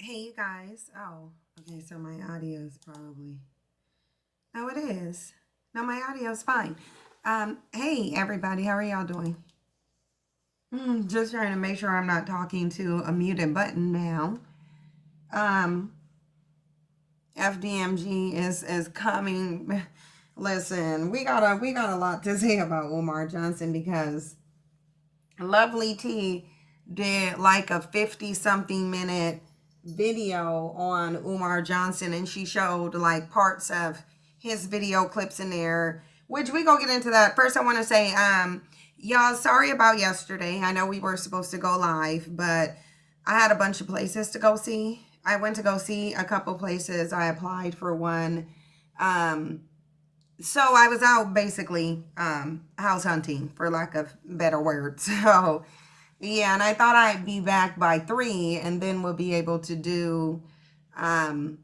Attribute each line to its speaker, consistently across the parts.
Speaker 1: Hey, you guys. Oh, okay. So my audio is probably. No, it is. No, my audio is fine. Hey, everybody. How are y'all doing? Just trying to make sure I'm not talking to a muted button now. Um, FDMG is coming. Listen, we got a lot to say about Umar Johnson because Lovely T did like a 50 something minute video on Umar Johnson, and she showed like parts of his video clips in there, which we go get into that. First I want to say y'all, sorry about yesterday. I know we were supposed to go live, but I had a bunch of places to go see. I went to go see a couple places. I applied for one. So I was out basically house hunting, for lack of better words. So yeah, and I thought I'd be back by 3 and then we'll be able to do, um,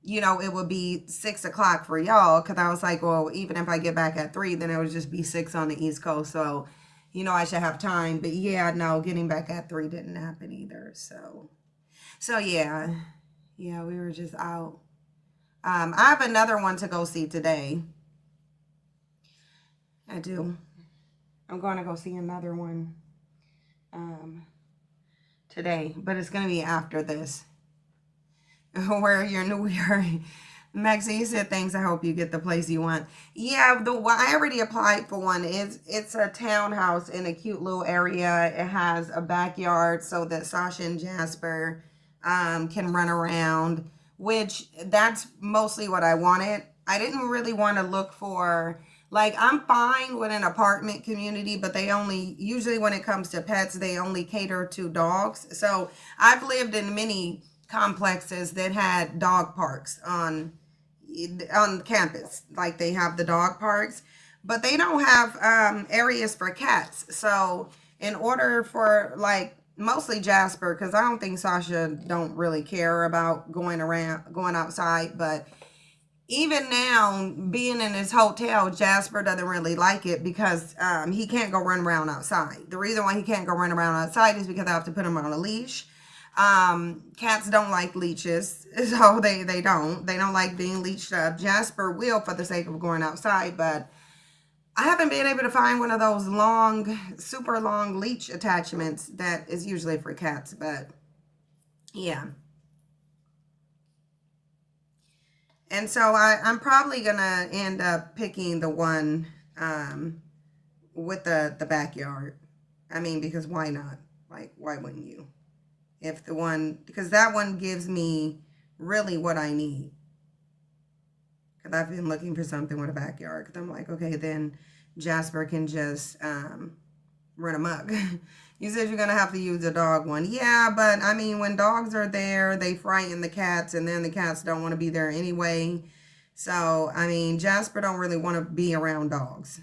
Speaker 1: it would be 6 o'clock for y'all. Cause I was like, well, even if I get back at 3, then it would just be 6 on the East Coast. So, I should have time. But yeah, no, getting back at 3 didn't happen either. So yeah, we were just out. I have another one to go see today. I do. I'm going to go see another one um, today, but it's going to be after this. Where you're new, Maxie, you said thanks. I hope you get the place you want. Yeah, I already applied for one. It's a townhouse in a cute little area. It has a backyard so that Sasha and Jasper can run around, which that's mostly what I wanted. I didn't really want to look for, like, I'm fine with an apartment community, but they only, usually when it comes to pets, they only cater to dogs. So I've lived in many complexes that had dog parks on campus, like they have the dog parks, but they don't have areas for cats. So in order for, like, mostly Jasper, because I don't think Sasha don't really care about going outside, but even now, being in this hotel, Jasper doesn't really like it because he can't go run around outside. The reason why he can't go run around outside is because I have to put him on a leash. Cats don't like leashes, so they don't like being leashed up. Jasper will for the sake of going outside, but I haven't been able to find one of those long, super long leash attachments that is usually for cats, but yeah. And so I'm probably gonna end up picking the one with the backyard. I mean, because why not? Like, why wouldn't you? If the one, because that one gives me really what I need. Because I've been looking for something with a backyard. Because I'm like, okay, then Jasper can just run amok. You said you're going to have to use a dog one. Yeah, but I mean, when dogs are there, they frighten the cats, and then the cats don't want to be there anyway. So, I mean, Jasper don't really want to be around dogs.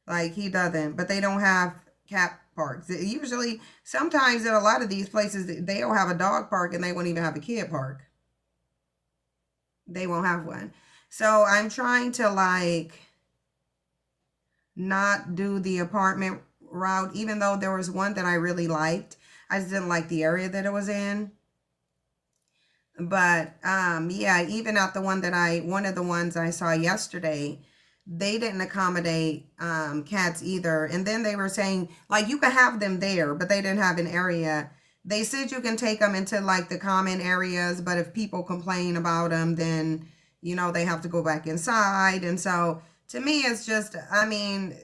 Speaker 1: Like, he doesn't. But they don't have cat parks. Usually, sometimes at a lot of these places, they'll have a dog park, and they won't even have a kid park. They won't have one. So, I'm trying to, like, not do the apartment route, even though there was one that I really liked. I just didn't like the area that it was in. But yeah, even at one of the ones I saw yesterday, they didn't accommodate cats either. And then they were saying, like, you could have them there, but they didn't have an area. They said you can take them into, like, the common areas, but if people complain about them, then, they have to go back inside. And so to me, it's just, I mean,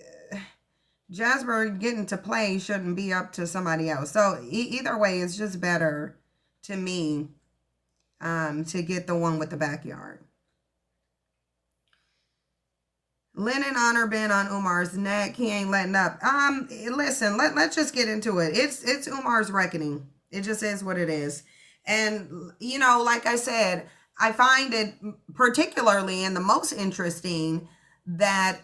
Speaker 1: Jasper getting to play shouldn't be up to somebody else. So either way, it's just better to me to get the one with the backyard. Lennon honor been on Umar's neck. He ain't letting up. Listen, let's just get into it. It's Umar's reckoning. It just is what it is. And, like I said, I find it particularly and the most interesting that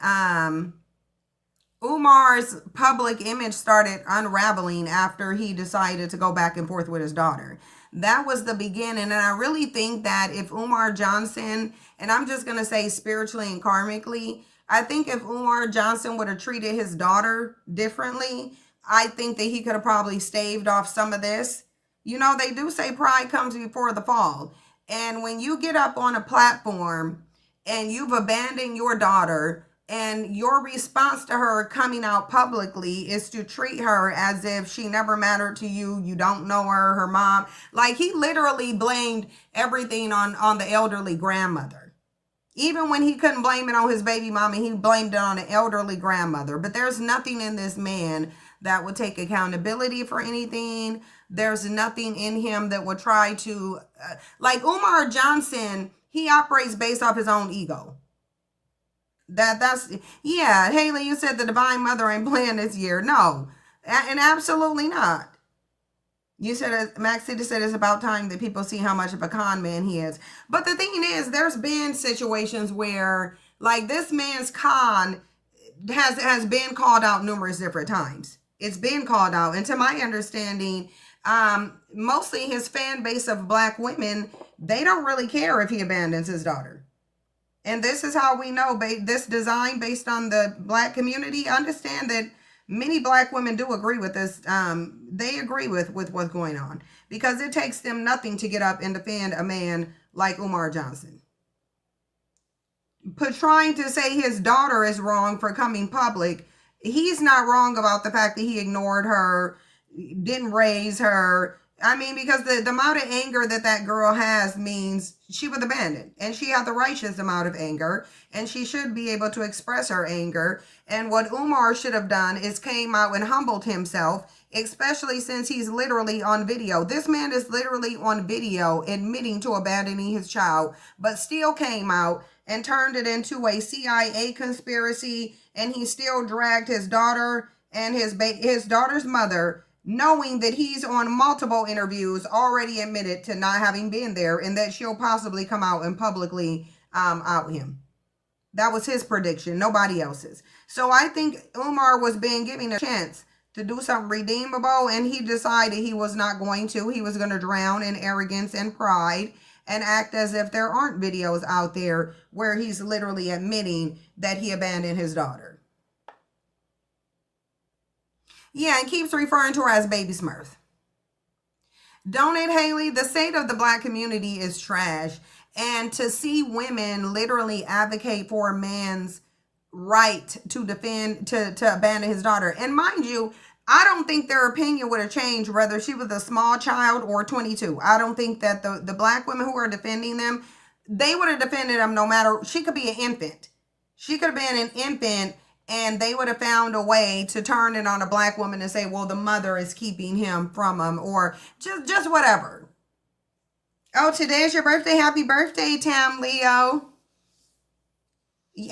Speaker 1: Umar's public image started unraveling after he decided to go back and forth with his daughter. That was the beginning. And I really think that if Umar Johnson, and I'm just going to say spiritually and karmically, I think if Umar Johnson would have treated his daughter differently, I think that he could have probably staved off some of this. You know, they do say pride comes before the fall. And when you get up on a platform and you've abandoned your daughter, and your response to her coming out publicly is to treat her as if she never mattered to you, you don't know her, her mom. Like, he literally blamed everything on the elderly grandmother. Even when he couldn't blame it on his baby mama, he blamed it on the elderly grandmother. But there's nothing in this man that would take accountability for anything. There's nothing in him that would try to, like Umar Johnson, he operates based off his own ego. Yeah, Haley, you said the Divine Mother ain't playing this year. No, and absolutely not. You said, Max City said it's about time that people see how much of a con man he is. But the thing is, there's been situations where, like, this man's con has been called out numerous different times. It's been called out. And to my understanding, mostly his fan base of Black women, they don't really care if he abandons his daughter. And this is how we know this design based on the Black community. Understand that many Black women do agree with this. They agree with what's going on, because it takes them nothing to get up and defend a man like Umar Johnson. Trying to say his daughter is wrong for coming public. He's not wrong about the fact that he ignored her, didn't raise her. I mean, because the amount of anger that girl has means she was abandoned, and she had the righteous amount of anger, and she should be able to express her anger. And what Umar should have done is came out and humbled himself, especially since he's literally on video. This man is literally on video admitting to abandoning his child, but still came out and turned it into a CIA conspiracy, and he still dragged his daughter and his daughter's mother, knowing that he's on multiple interviews already admitted to not having been there, and that she'll possibly come out and publicly out him. That was his prediction, nobody else's. So I think Umar was being given a chance to do something redeemable, and he decided he was not going to. He was going to drown in arrogance and pride and act as if there aren't videos out there where he's literally admitting that he abandoned his daughter. Yeah, and keeps referring to her as Baby Smurf. Don't it, Haley? The state of the Black community is trash. And to see women literally advocate for a man's right to defend, to abandon his daughter. And mind you, I don't think their opinion would have changed whether she was a small child or 22. I don't think that the Black women who are defending them, they would have defended them no matter. She could be an infant. She could have been an infant, and they would have found a way to turn it on a Black woman and say, well, the mother is keeping him from him, or just whatever. Oh, today's your birthday. Happy birthday, Tam Leo.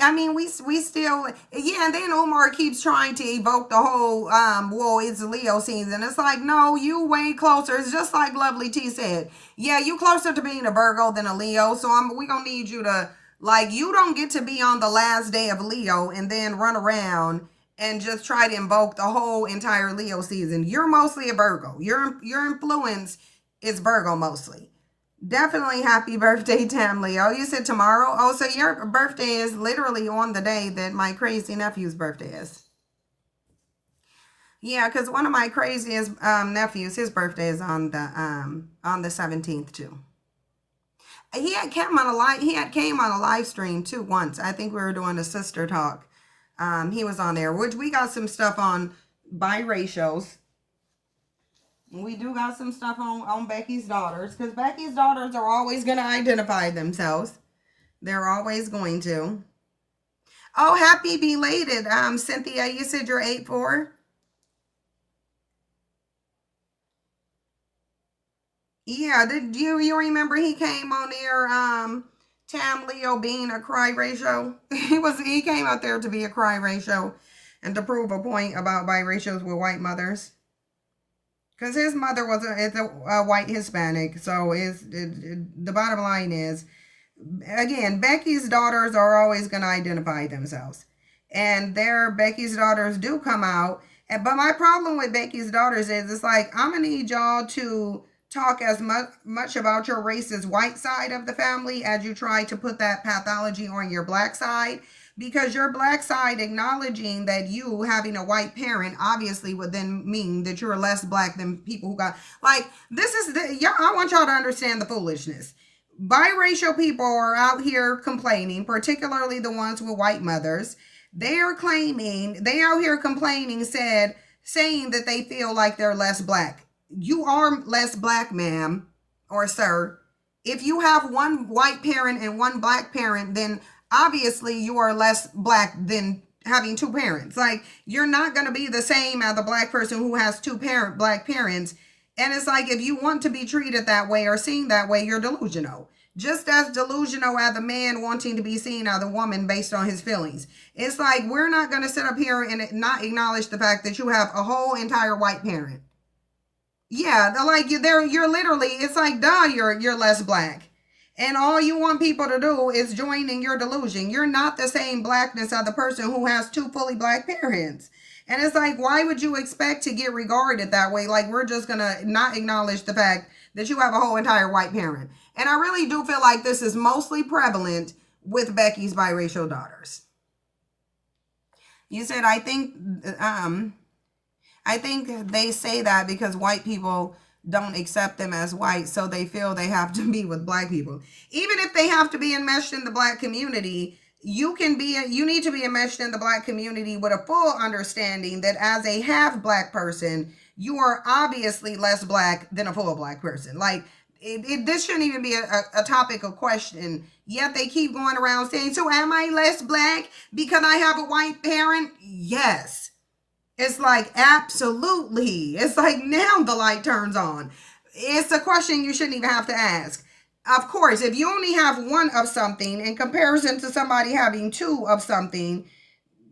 Speaker 1: I mean, we still, yeah, and then Umar keeps trying to evoke the whole, well, it's Leo season. It's like, no, you way closer. It's just like Lovely T said. Yeah, you closer to being a Virgo than a Leo, so we gonna need you to, like, you don't get to be on the last day of Leo and then run around and just try to invoke the whole entire Leo season. You're mostly a Virgo. Your influence is Virgo mostly. Definitely happy birthday, Tam Leo. You said tomorrow? Oh, so your birthday is literally on the day that my crazy nephew's birthday is. Yeah, because one of my craziest nephews, his birthday is on the 17th too. He had came on a live stream too once. I think we were doing a sister talk. He was on there, which we got some stuff on biratios. We do got some stuff on Becky's daughters, because Becky's daughters are always going to identify themselves. They're always going to. Oh, happy belated, Cynthia. You said you're 8'4". Yeah, did you remember he came on there, Tam Leo being a cry ratio? He came out there to be a cry ratio and to prove a point about biratios with white mothers. Because his mother was a white Hispanic. So the bottom line is, again, Becky's daughters are always going to identify themselves. And Becky's daughters do come out. But my problem with Becky's daughters is, it's like, I'm going to need y'all to talk as much about your racist white side of the family as you try to put that pathology on your black side. because your black side acknowledging that you having a white parent obviously would then mean that you're less black than people who got, like, this is the, y'all, I want y'all to understand the foolishness. Biracial people are out here complaining, particularly the ones with white mothers. They are claiming, they out here complaining, saying that they feel like they're less black. You are less black, ma'am or sir. If you have one white parent and one black parent, then obviously you are less black than having two parents. Like, you're not going to be the same as the black person who has two black parents. And it's like, if you want to be treated that way or seen that way, you're delusional. Just as delusional as the man wanting to be seen as a woman based on his feelings. It's like, we're not going to sit up here and not acknowledge the fact that you have a whole entire white parent. Yeah, like, you're literally, it's like, duh, you're less black. And all you want people to do is join in your delusion. You're not the same blackness as the person who has two fully black parents. And it's like, why would you expect to get regarded that way? Like, we're just going to not acknowledge the fact that you have a whole entire white parent. And I really do feel like this is mostly prevalent with Becky's biracial daughters. You said, I think they say that because white people don't accept them as white, so they feel they have to be with black people. Even if they have to be enmeshed in the black community, you need to be enmeshed in the black community with a full understanding that as a half black person, you are obviously less black than a full black person. Like, this shouldn't even be a topic of question. Yet they keep going around saying, so am I less black because I have a white parent? Yes. It's like, absolutely. It's like, now the light turns on. It's a question you shouldn't even have to ask. Of course, if you only have one of something in comparison to somebody having two of something,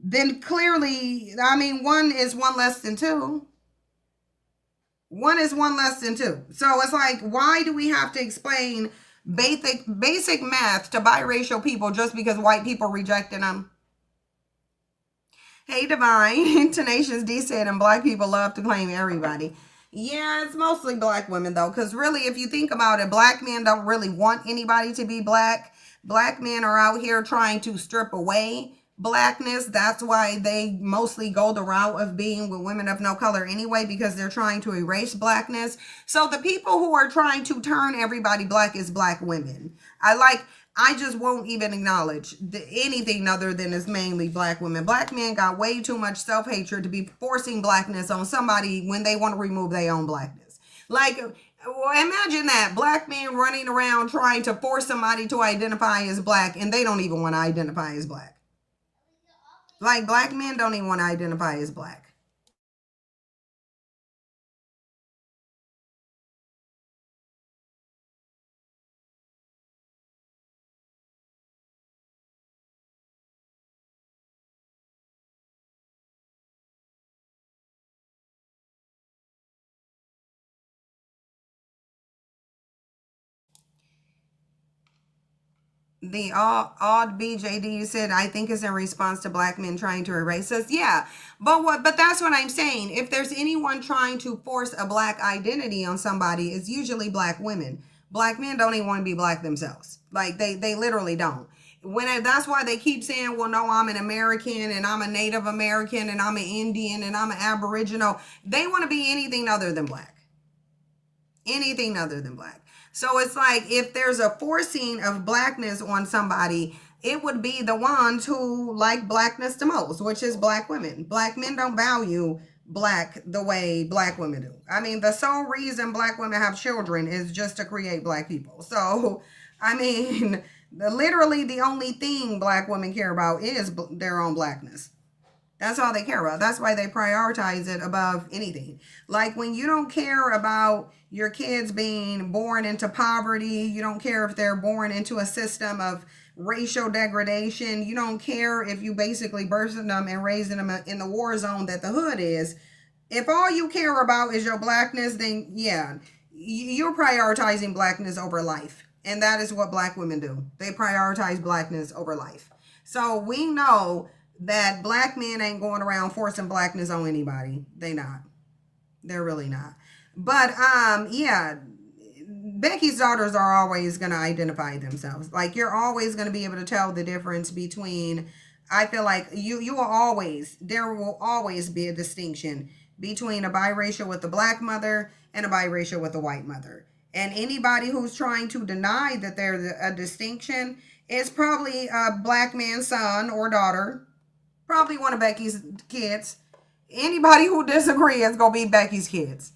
Speaker 1: then clearly, I mean, one is one less than two. One is one less than two. So it's like, why do we have to explain basic math to biracial people just because white people rejected them? Hey, Divine. Tenacious D said, and black people love to claim everybody. Yeah, it's mostly black women, though, because really, if you think about it, black men don't really want anybody to be black. Black men are out here trying to strip away blackness. That's why they mostly go the route of being with women of no color anyway, because they're trying to erase blackness. So the people who are trying to turn everybody black is black women. I just won't even acknowledge anything other than it's mainly black women. Black men got way too much self-hatred to be forcing blackness on somebody when they want to remove their own blackness. Like, imagine that. Black men running around trying to force somebody to identify as black, and they don't even want to identify as black. Like, black men don't even want to identify as black. The odd BJD, you said, I think is in response to black men trying to erase us. Yeah, but that's what I'm saying. If there's anyone trying to force a black identity on somebody, it's usually black women. Black men don't even want to be black themselves. Like, they literally don't. That's why they keep saying, well, no, I'm an American and I'm a Native American and I'm an Indian and I'm an Aboriginal. They want to be anything other than black. Anything other than black. So it's like, if there's a forcing of blackness on somebody, it would be the ones who like blackness the most, which is black women. Black men don't value black the way black women do. I mean, the sole reason black women have children is just to create black people. So, I mean, literally the only thing black women care about is their own blackness. That's all they care about. That's why they prioritize it above anything. Like, when you don't care about your kids being born into poverty, you don't care if they're born into a system of racial degradation, you don't care if you basically birthing them and raising them in the war zone that the hood is. If all you care about is your blackness, then yeah, you're prioritizing blackness over life. And that is what black women do. They prioritize blackness over life. So we know that black men ain't going around forcing blackness on anybody. They not. They're really not. But yeah, Becky's daughters are always going to identify themselves. Like, you're always going to be able to tell the difference between I feel like you will always, there will always be a distinction between a biracial with a black mother and a biracial with a white mother. And anybody who's trying to deny that there's a distinction is probably a black man's son or daughter, probably one of Becky's kids. Anybody who disagrees is gonna be Becky's kids.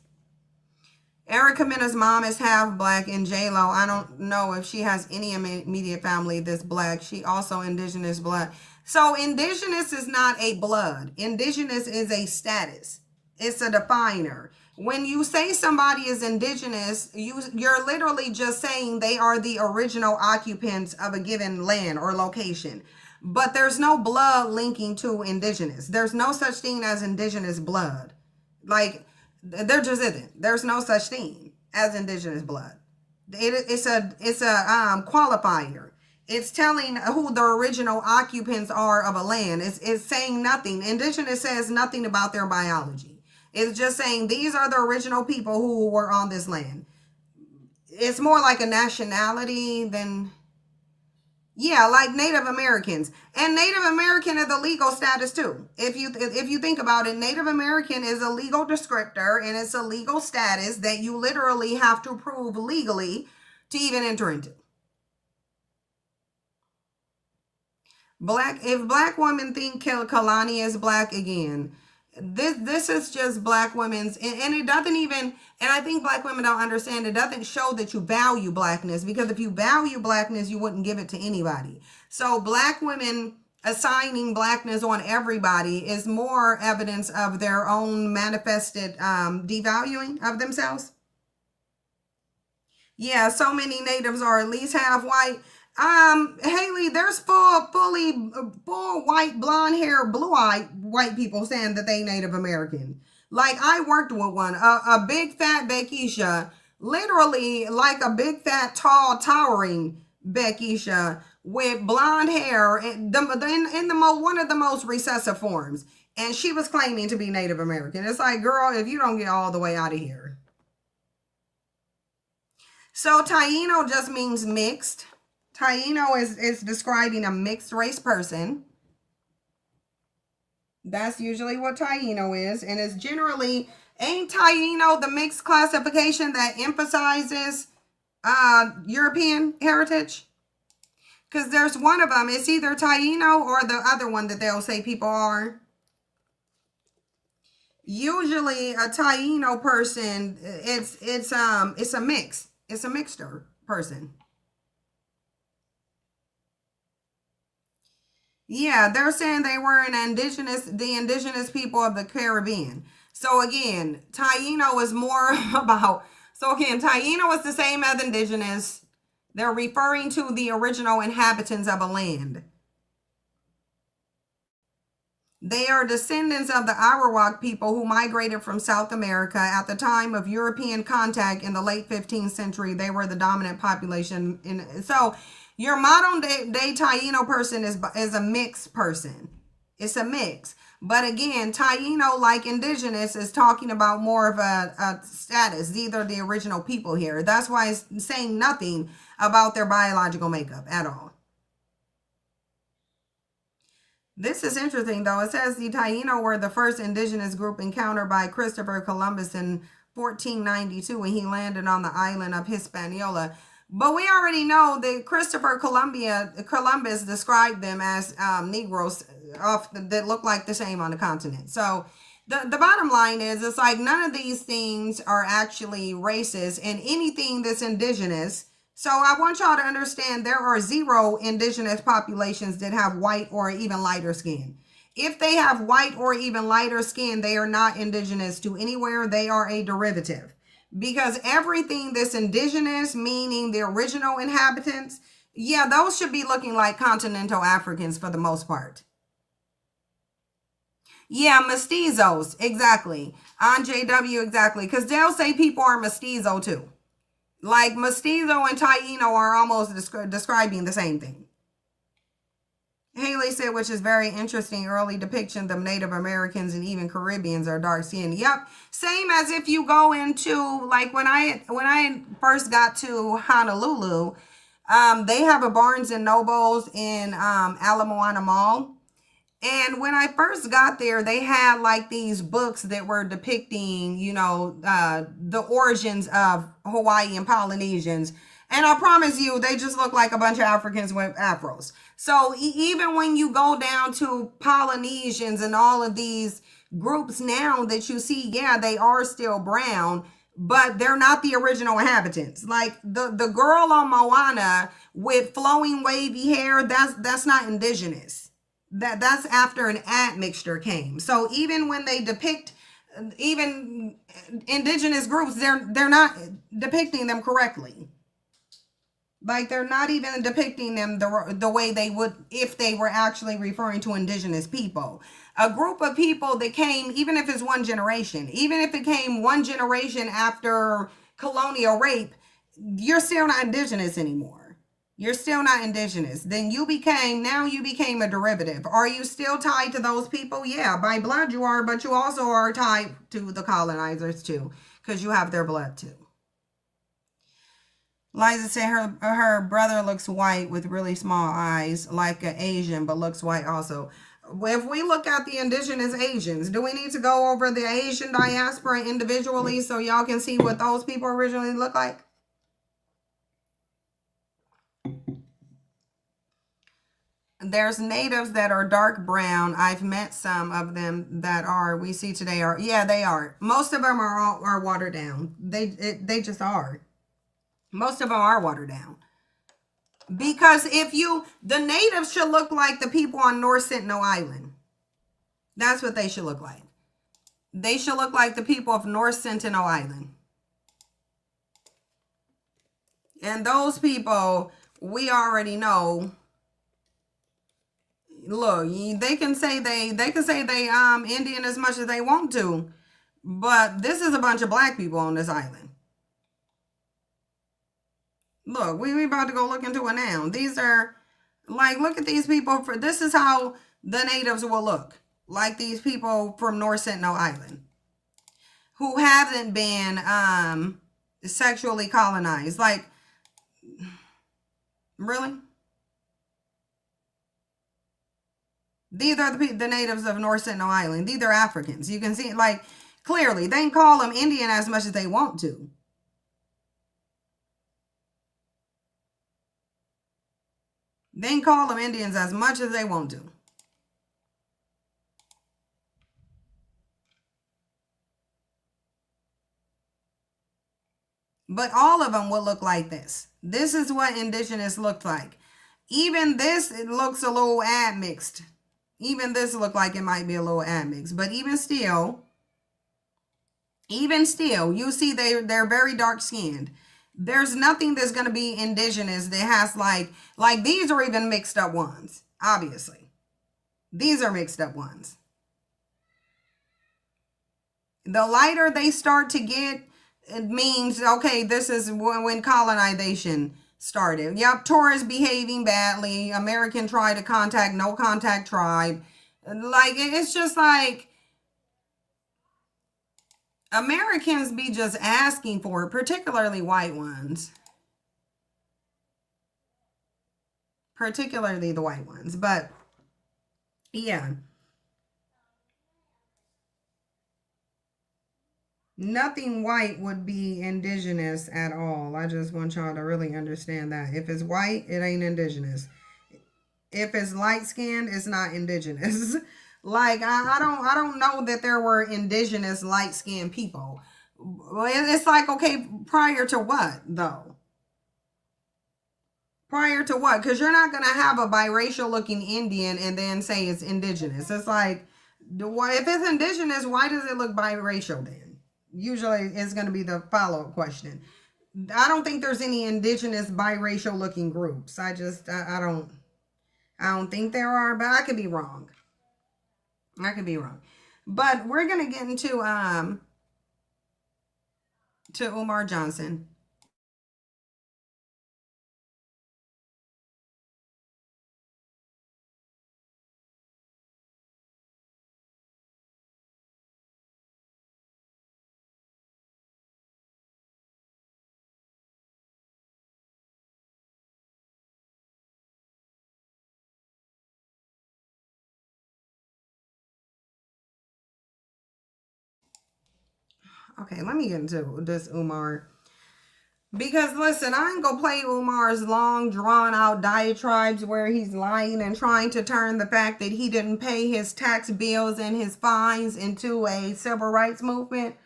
Speaker 1: Erica Mena's mom is half black, and J Lo, I don't know if she has any immediate family that's black. She also indigenous blood. So indigenous is not a blood. Indigenous is a status. It's a definer. When you say somebody is indigenous, you're literally just saying they are the original occupants of a given land or location. But there's no blood linking to indigenous. There's no such thing as indigenous blood. Like, there just isn't. There's no such thing as indigenous blood. It's a qualifier. It's telling who the original occupants are of a land. It's saying nothing. Indigenous says nothing about their biology. It's just saying these are the original people who were on this land. It's more like a nationality than, yeah, like Native Americans. And Native American is a legal status too. If you think about it, Native American is a legal descriptor, and it's a legal status that you literally have to prove legally to even enter into. If black women think Kalani is black, again, this is just black women's, and it doesn't even, and I think black women don't understand, it doesn't show that you value blackness, because if you value blackness, you wouldn't give it to anybody. So black women assigning blackness on everybody is more evidence of their own manifested devaluing of themselves. Yeah, so many natives are at least half white. Haley, there's full white, blonde hair, blue-eyed white people saying that they Native American. Like, I worked with one, a big fat Beckisha, literally like a big fat, tall, towering Beckisha with blonde hair in one of the most recessive forms. And she was claiming to be Native American. It's like, girl, if you don't get all the way out of here. So Taino just means mixed. Taino is describing a mixed race person. That's usually what Taino is. And it's generally, ain't Taino the mixed classification that emphasizes European heritage? Because there's one of them. It's either Taino or the other one that they'll say people are. Usually a Taino person, it's a mix. It's a mixture person. Yeah, they're saying they were the indigenous people of the Caribbean. So again, Taino is more about, so again, Taino is the same as indigenous. They're referring to the original inhabitants of a land. They are descendants of the Arawak people who migrated from South America at the time of European contact in the late 15th century. They were the dominant population. So your modern day Taino person is a mixed person. It's a mix. But again, Taino, like indigenous, is talking about more of a status. These are the original people here. That's why it's saying nothing about their biological makeup at all. This is interesting, though. It says the Taino were the first indigenous group encountered by Christopher Columbus in 1492 when he landed on the island of Hispaniola. But we already know that Christopher Columbus described them as Negroes that look like the same on the continent. So the bottom line is, it's like none of these things are actually racist, and anything that's indigenous. So I want y'all to understand there are 0 indigenous populations that have white or even lighter skin. If they have white or even lighter skin, they are not indigenous to anywhere. They are a derivative. Because everything that's indigenous, meaning the original inhabitants, yeah, those should be looking like continental Africans for the most part. Yeah, mestizos, exactly. On JW, exactly. Because they'll say people are mestizo too. Like mestizo and Taino are almost describing the same thing. Haley said, which is very interesting, early depictions of Native Americans and even Caribbeans are dark skinned. Yep. Same as if you go into, like when I first got to Honolulu, they have a Barnes and Nobles in Ala Moana Mall. And when I first got there, they had like these books that were depicting, the origins of Hawaiian Polynesians. And I promise you, they just look like a bunch of Africans with afros. So even when you go down to Polynesians and all of these groups now that you see, yeah, they are still brown, but they're not the original inhabitants. Like the girl on Moana with flowing wavy hair, that's not indigenous. That's after an admixture came. So even when they depict even indigenous groups, they're not depicting them correctly. Like they're not even depicting them the way they would if they were actually referring to indigenous people. A group of people that came, even if it's one generation, even if it came one generation after colonial rape, you're still not indigenous anymore. You're still not indigenous. Then now you became a derivative. Are you still tied to those people? Yeah, by blood you are, but you also are tied to the colonizers too, because you have their blood too. Liza said her brother looks white with really small eyes, like an Asian, but looks white also. If we look at the indigenous Asians, do we need to go over the Asian diaspora individually so y'all can see what those people originally look like? There's natives that are dark brown. I've met some of them that we see today yeah, they are. Most of them are watered down. They just are. Most of them are watered down. Because the natives should look like the people on North Sentinel Island. That's what they should look like. They should look like the people of North Sentinel Island. And those people, we already know. Look, they can say they Indian as much as they want to, but this is a bunch of black people on this island. Look, we about to go look into it now. These are, like, look at these people. This is how the natives will look. Like these people from North Sentinel Island. Who haven't been sexually colonized. Like, really? These are the natives of North Sentinel Island. These are Africans. You can see, like, clearly. They can call them Indian as much as they want to. They can call them Indians as much as they want to. But all of them will look like this. This is what indigenous looked like. Even this, it looks a little admixed. Even this look like it might be a little admixed. But even still, you see they're very dark skinned. There's nothing that's going to be indigenous that has like these are even mixed up ones. Obviously, these are mixed up ones. The lighter they start to get, it means, okay, this is when colonization started. Yep, tourists behaving badly. American try to contact, no contact tribe. Like, it's just like Americans be just asking for it, particularly white ones. Particularly the white ones. But, yeah. Nothing white would be indigenous at all. I just want y'all to really understand that. If it's white, it ain't indigenous. If it's light skinned, it's not indigenous. Like I don't know that there were indigenous light skinned people. It's like, okay, prior to what though? Prior to what? Because you're not gonna have a biracial looking Indian and then say it's indigenous. It's like, if it's indigenous, why does it look biracial then? Usually it's going to be the follow-up question. I don't think there's any indigenous biracial looking groups. I don't think there are, but I could be wrong. But we're going to get into to Umar Johnson. Okay, let me get into this Umar. Because listen, I ain't gonna play Umar's long, drawn out diatribes where he's lying and trying to turn the fact that he didn't pay his tax bills and his fines into a civil rights movement.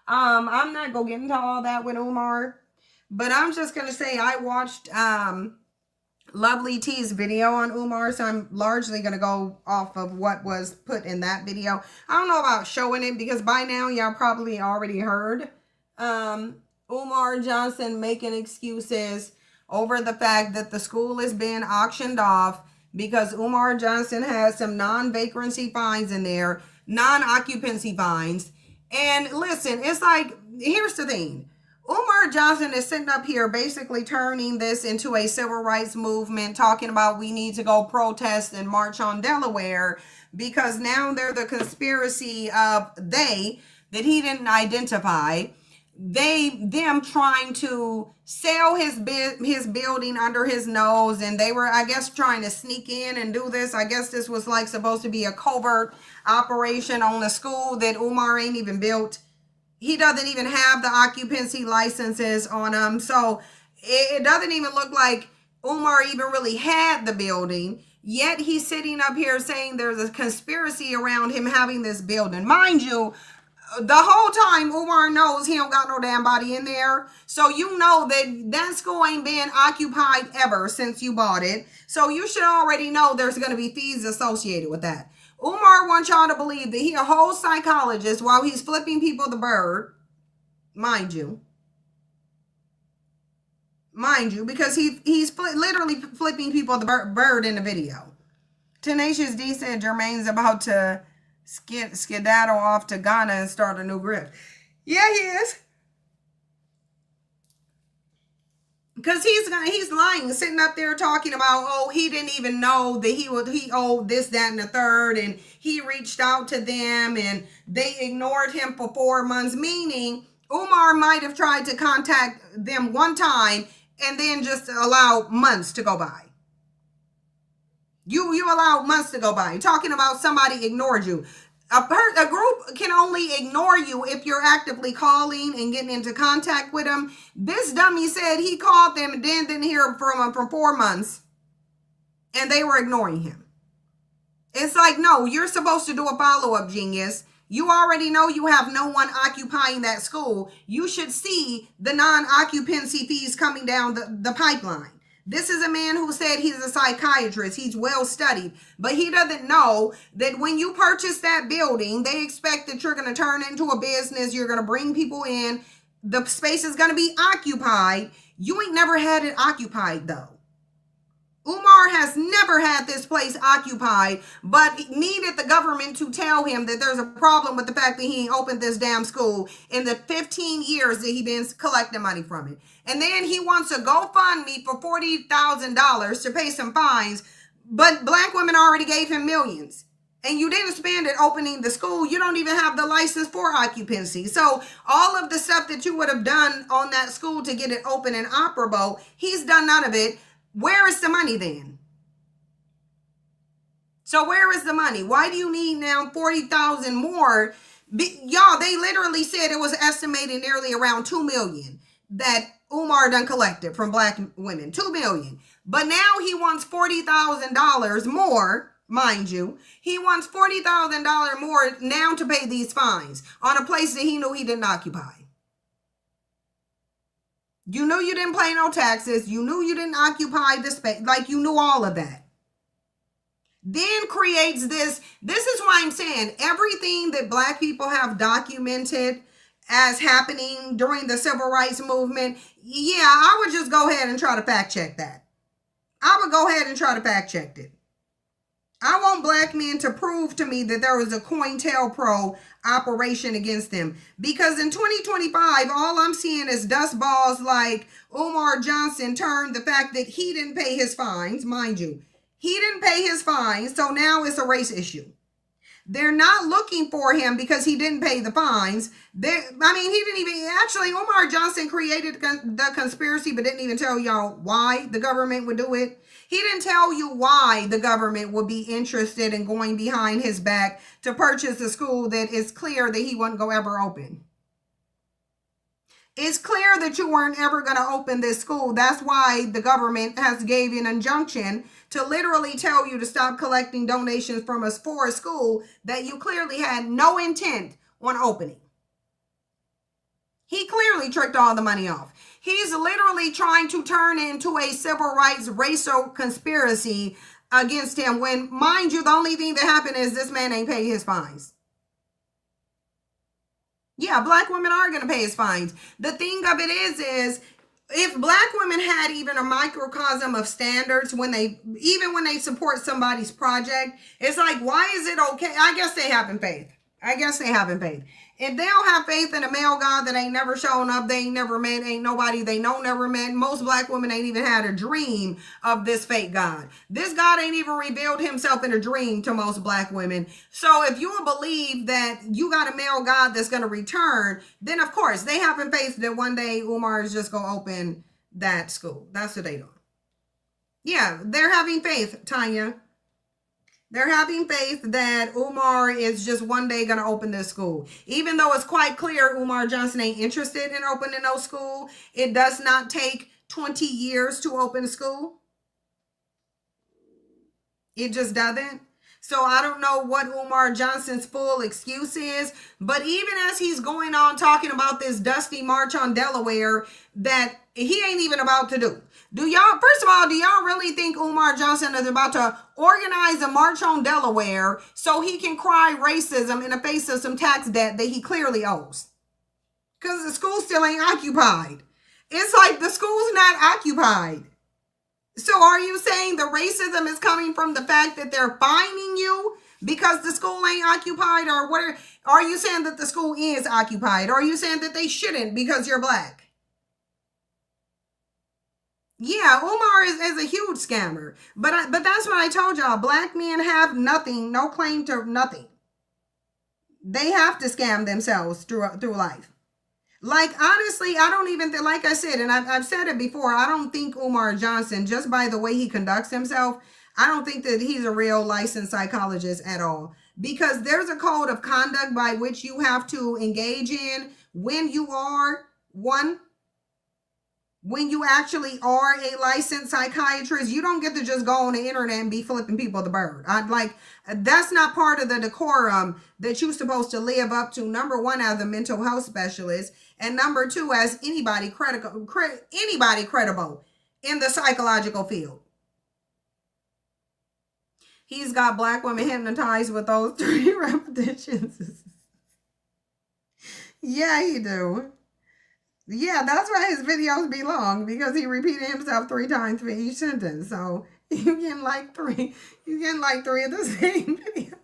Speaker 1: I'm not gonna get into all that with Umar, but I'm just gonna say I watched Lovely T's video on Umar, so I'm largely gonna go off of what was put in that video. I don't know about showing it because by now y'all probably already heard Umar Johnson making excuses over the fact that the school is being auctioned off because Umar Johnson has some non-vagrancy fines in there, non-occupancy fines. And listen, it's like, here's the thing. Umar Johnson is sitting up here basically turning this into a civil rights movement, talking about we need to go protest and march on Delaware because now they're the conspiracy of they that he didn't identify. Them trying to sell his building under his nose, and they were, I guess, trying to sneak in and do this. I guess this was like supposed to be a covert operation on a school that Umar ain't even built. He doesn't even have the occupancy licenses on him, so it doesn't even look like Umar even really had the building. Yet he's sitting up here saying there's a conspiracy around him having this building. Mind you, the whole time Umar knows he don't got no damn body in there. So you know that school ain't been occupied ever since you bought it. So you should already know there's going to be fees associated with that. Umar wants y'all to believe that he a whole psychologist while he's flipping people the bird. Mind you, because he's literally flipping people the bird in the video. Tenacious D said Jermaine's about to skedaddle off to Ghana and start a new grift. Yeah, he is. Because he's lying, sitting up there talking about, oh, he didn't even know that he owed this, that, and the third, and he reached out to them and they ignored him for 4 months, meaning Umar might have tried to contact them one time and then just allow months to go by. You allowed months to go by. You're talking about somebody ignored you. A group can only ignore you if you're actively calling and getting into contact with them. This dummy said he called them and then didn't hear from them for 4 months. And they were ignoring him. It's like, no, you're supposed to do a follow-up, genius. You already know you have no one occupying that school. You should see the non-occupancy fees coming down the pipeline. This is a man who said he's a psychiatrist. He's well studied, but he doesn't know that when you purchase that building, they expect that you're going to turn it into a business. You're going to bring people in. The space is going to be occupied. You ain't never had it occupied though. Umar has never had this place occupied, but needed the government to tell him that there's a problem with the fact that he opened this damn school in the 15 years that he been collecting money from it. And then he wants a GoFundMe for $40,000 to pay some fines, but black women already gave him millions. And you didn't spend it opening the school. You don't even have the license for occupancy. So all of the stuff that you would have done on that school to get it open and operable, he's done none of it. Where is the money then? So where is the money? Why do you need now 40,000 more? Y'all, they literally said it was estimated nearly around 2 million that Umar done collected from black women. 2 million. But now he wants $40,000 more, mind you. He wants $40,000 more now to pay these fines on a place that he knew he didn't occupy. You knew you didn't pay no taxes. You knew you didn't occupy the space. Like, you knew all of that. Then creates this. This is why I'm saying everything that black people have documented as happening during the civil rights movement. Yeah, I would just go ahead and try to fact check that. I would go ahead and try to fact check it. I want black men to prove to me that there was a COINTELPRO operation against them. Because in 2025, all I'm seeing is dust balls like Umar Johnson turned the fact that he didn't pay his fines, mind you. He didn't pay his fines, so now it's a race issue. They're not looking for him because he didn't pay the fines. He didn't even, actually, Umar Johnson created the conspiracy, but didn't even tell y'all why the government would do it. He didn't tell you why the government would be interested in going behind his back to purchase a school that is clear that he wasn't going to ever open. It's clear that you weren't ever going to open this school. That's why the government has gave you an injunction to literally tell you to stop collecting donations from us for a school that you clearly had no intent on opening. He clearly tricked all the money off. He's literally trying to turn into a civil rights racial conspiracy against him when, mind you, the only thing that happened is this man ain't paid his fines. Yeah, black women are going to pay his fines. The thing of it is if black women had even a microcosm of standards when they support somebody's project, it's like, why is it okay? I guess they haven't faith. If they don't have faith in a male God that ain't never shown up, they ain't never met, ain't nobody they know never met. Most black women ain't even had a dream of this fake God. This God ain't even revealed himself in a dream to most black women. So if you believe that you got a male God that's going to return, then of course they having faith that one day Umar is just going to open that school. That's what they doing. Yeah, they're having faith, Tanya. They're having faith that Umar is just one day going to open this school. Even though it's quite clear Umar Johnson ain't interested in opening no school. It does not take 20 years to open a school. It just doesn't. So I don't know what Umar Johnson's full excuse is. But even as he's going on talking about this dusty march on Delaware that he ain't even about to do. First of all, do y'all really think Umar Johnson is about to organize a march on Delaware so he can cry racism in the face of some tax debt that he clearly owes? Because the school still ain't occupied. It's like the school's not occupied. So are you saying the racism is coming from the fact that they're fining you because the school ain't occupied? Or what? Are you saying that the school is occupied? Or are you saying that they shouldn't because you're black? Yeah, Umar is a huge scammer. But that's what I told y'all. Black men have nothing, no claim to nothing. They have to scam themselves through life. Like, honestly, I don't even, like I said, and I've said it before, I don't think Umar Johnson, just by the way he conducts himself, I don't think that he's a real licensed psychologist at all. Because there's a code of conduct by which you have to engage in when you actually are a licensed psychiatrist. You don't get to just go on the internet and be flipping people the bird. That's not part of the decorum that you're supposed to live up to. Number one, as a mental health specialist, and number two, as anybody credible in the psychological field. He's got black women hypnotized with those 3 repetitions. Yeah, he do. Yeah, that's why his videos be long, because he repeated himself 3 times for each sentence. So you getting like 3 of the same videos.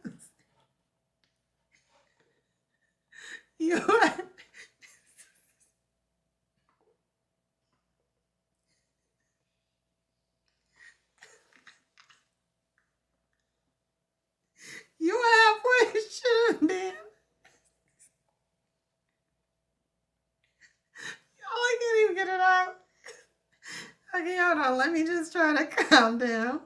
Speaker 1: You halfway should, man. I can't even get it out. Okay, hold on. Let me just try to calm down.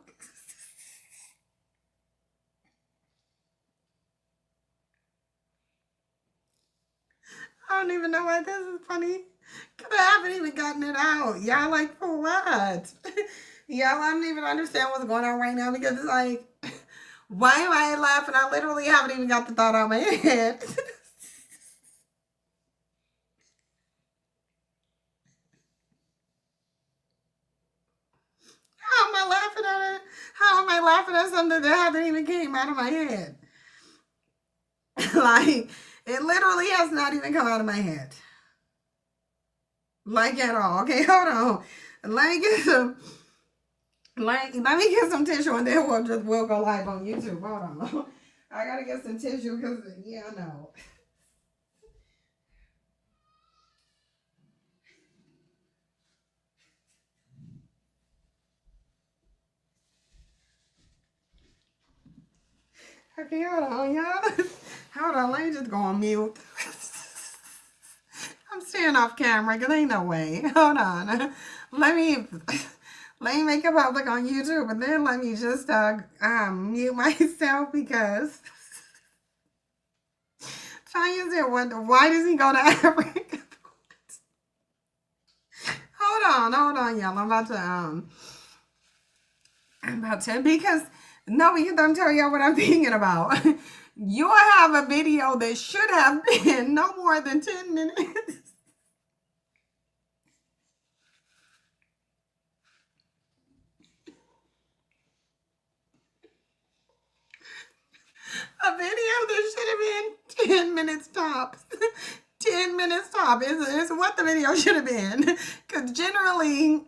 Speaker 1: I don't even know why this is funny. Because I haven't even gotten it out. Y'all like, for what? Y'all, I don't even understand what's going on right now, because it's like, why am I laughing? I literally haven't even got the thought out of my head. How am I laughing at it? How am I laughing at something that haven't even came out of my head? Like, it literally has not even come out of my head. Like, at all. Okay, hold on. Let me get some tissue, and then we'll go live on YouTube. Hold on. I gotta get some tissue, because yeah, I know. Okay, hold on, y'all. Hold on, let me just go on mute. I'm staying off camera, because ain't no way. Hold on. Let me make it public on YouTube, and then let me just mute myself, because Tanya said, why does he go to Africa? hold on, y'all. Because, no, because I'm telling y'all what I'm thinking about. You'll have a video that should have been no more than 10 minutes. A video that should have been 10 minutes tops. 10 minutes top is what the video should have been. Because generally,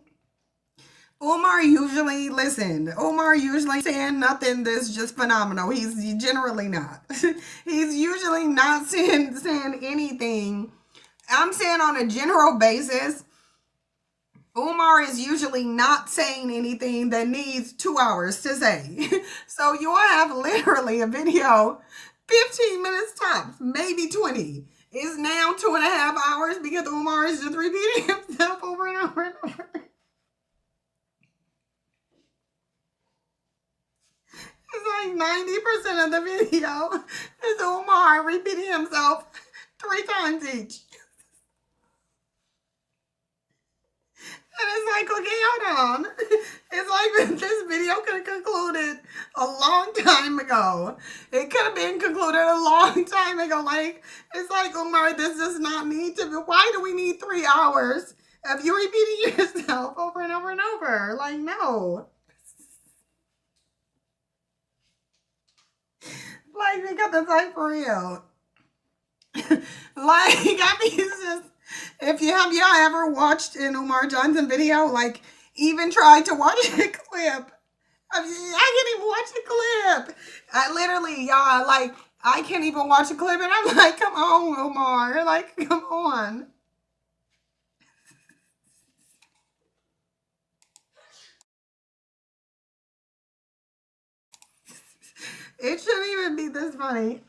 Speaker 1: Umar usually saying nothing that's just phenomenal. He's generally not. He's usually not saying anything. I'm saying on a general basis, Umar is usually not saying anything that needs 2 hours to say. So you'll have literally a video, 15 minutes tops, maybe 20. It's now 2.5 hours because Umar is just repeating himself over and over and over. It's like 90% of the video is Umar repeating himself 3 times each. And it's like, okay, hold on. It's like this video could have concluded a long time ago. It could have been concluded a long time ago. Like, it's like, Umar, this does not need to be. Why do we need 3 hours of you repeating yourself over and over and over? Like, no. Like, because it's like, for real. Like, I mean, it's just, if y'all ever watched an Umar Johnson video, like, even tried to watch a clip. I can't even watch a clip. I literally, y'all, like, I can't even watch a clip, and I'm like, come on, Umar. Like, come on. It shouldn't even be this funny.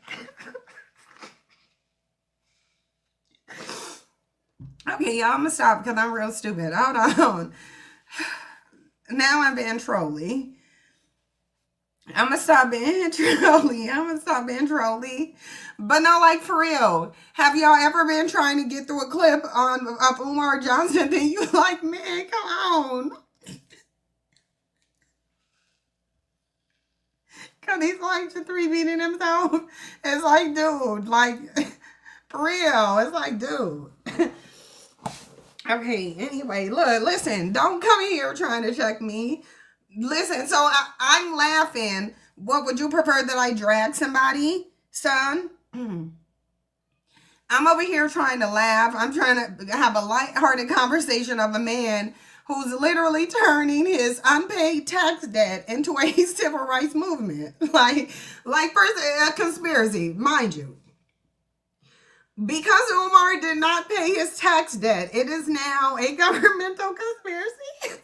Speaker 1: Okay, y'all, I'm gonna stop because I'm real stupid. Hold on. Now I'm being trolly. I'm gonna stop being trolly. But no, like, for real. Have y'all ever been trying to get through a clip of Umar Johnson? Then you like, man, come on. Cause he's like just repeating himself. It's like, dude, like, for real. It's like, dude. Okay, anyway, look, listen, don't come here trying to check me. Listen, so I'm laughing. What, would you prefer that I drag somebody, son? I'm over here trying to laugh. I'm trying to have a lighthearted conversation of a man who's literally turning his unpaid tax debt into a civil rights movement. Like first, a conspiracy, mind you. Because Umar did not pay his tax debt, it is now a governmental conspiracy.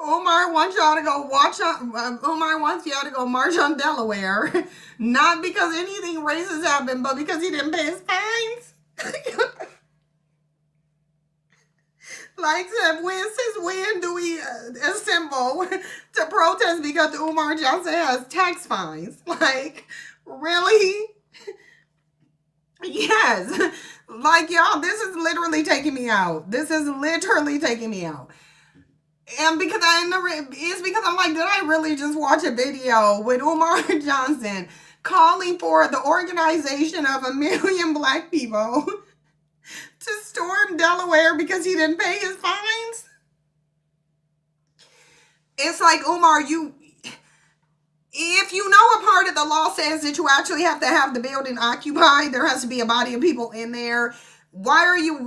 Speaker 1: Umar wants y'all to go Umar wants y'all to go march on Delaware, not because anything racist happened, but because he didn't pay his fines. Like, since when do we assemble to protest because Umar Johnson has tax fines? Like, really? Yes. Like, y'all, this is literally taking me out. And because it's because I'm like, did I really just watch a video with Umar Johnson calling for the organization of 1 million black people to storm Delaware because he didn't pay his fines? It's like, Umar, if you know a part of the law says that you actually have to have the building occupied, there has to be a body of people in there. Why are you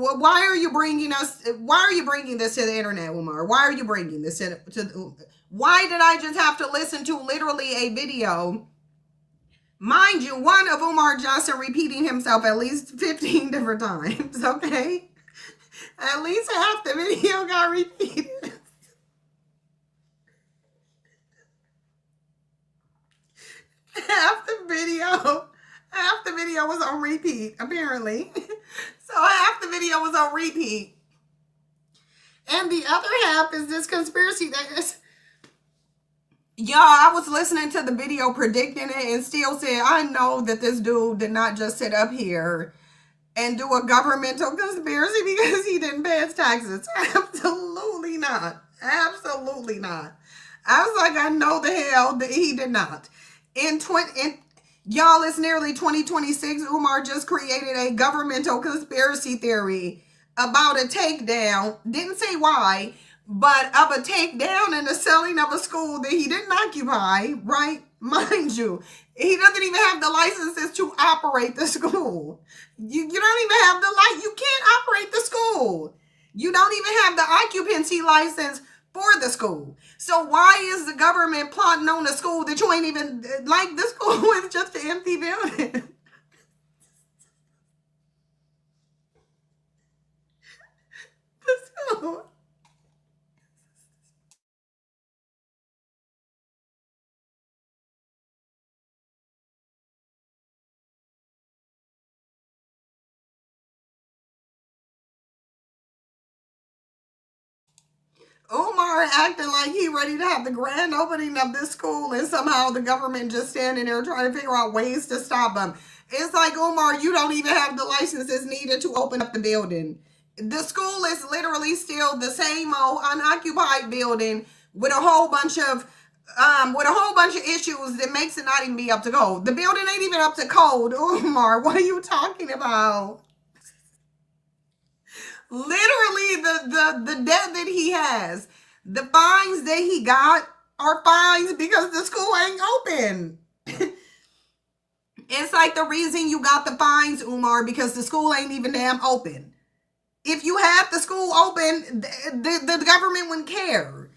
Speaker 1: bringing this to the internet, Umar? Why are you bringing this why did I just have to listen to literally a video? Mind you, one of Umar Johnson repeating himself at least 15 different times, okay? At least half the video got repeated. Half the video was on repeat, apparently. So half the video was on repeat. And the other half is this conspiracy that is, Y'all, I was listening to the video predicting it and still said, I know that this dude did not just sit up here and do a governmental conspiracy because he didn't pay his taxes. Absolutely not. Absolutely not. I was like, I know the hell that he did not. Y'all, it's nearly 2026. Umar just created a governmental conspiracy theory about a takedown. Didn't say why, but of a takedown and the selling of a school that he didn't occupy, right? Mind you, he doesn't even have the licenses to operate the school. You don't even have the you can't operate the school. You don't even have the occupancy license for the school. So why is the government plotting on a school that you ain't even like? The school is just an empty building. So, Umar acting like he ready to have the grand opening of this school, and somehow the government just standing there trying to figure out ways to stop him. It's like, Umar, you don't even have the licenses needed to open up the building. The school is literally still the same old unoccupied building with a whole bunch of issues that makes it not even be up to code. The building ain't even up to code. Umar, what are you talking about? Literally, the debt that he has, the fines that he got are fines because the school ain't open. It's like the reason you got the fines, Umar, because the school ain't even damn open. If you had the school open, the government wouldn't care.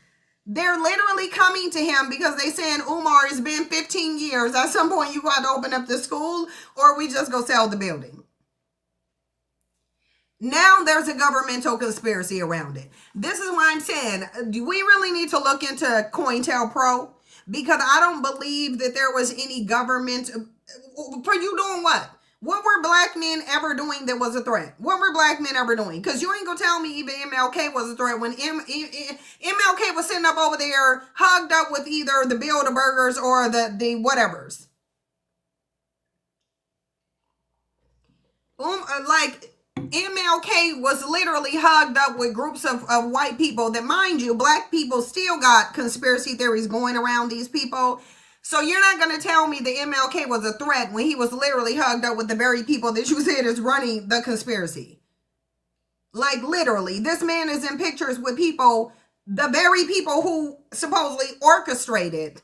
Speaker 1: They're literally coming to him because they saying, Umar, it's been 15 years. At some point, you got to open up the school or we just go sell the building. Now there's a governmental conspiracy around it. This is why I'm saying, do we really need to look into COINTELPRO? Because I don't believe that there was any government. For you doing what? What were black men ever doing that was a threat? What were black men ever doing? Because you ain't gonna tell me even MLK was a threat when MLK was sitting up over there hugged up with either the Bilderbergers or the whatevers. Like MLK was literally hugged up with groups of white people that, mind you, black people still got conspiracy theories going around these people. So you're not going to tell me that MLK was a threat when he was literally hugged up with the very people that you said is running the conspiracy. Like literally, this man is in pictures with people, the very people who supposedly orchestrated.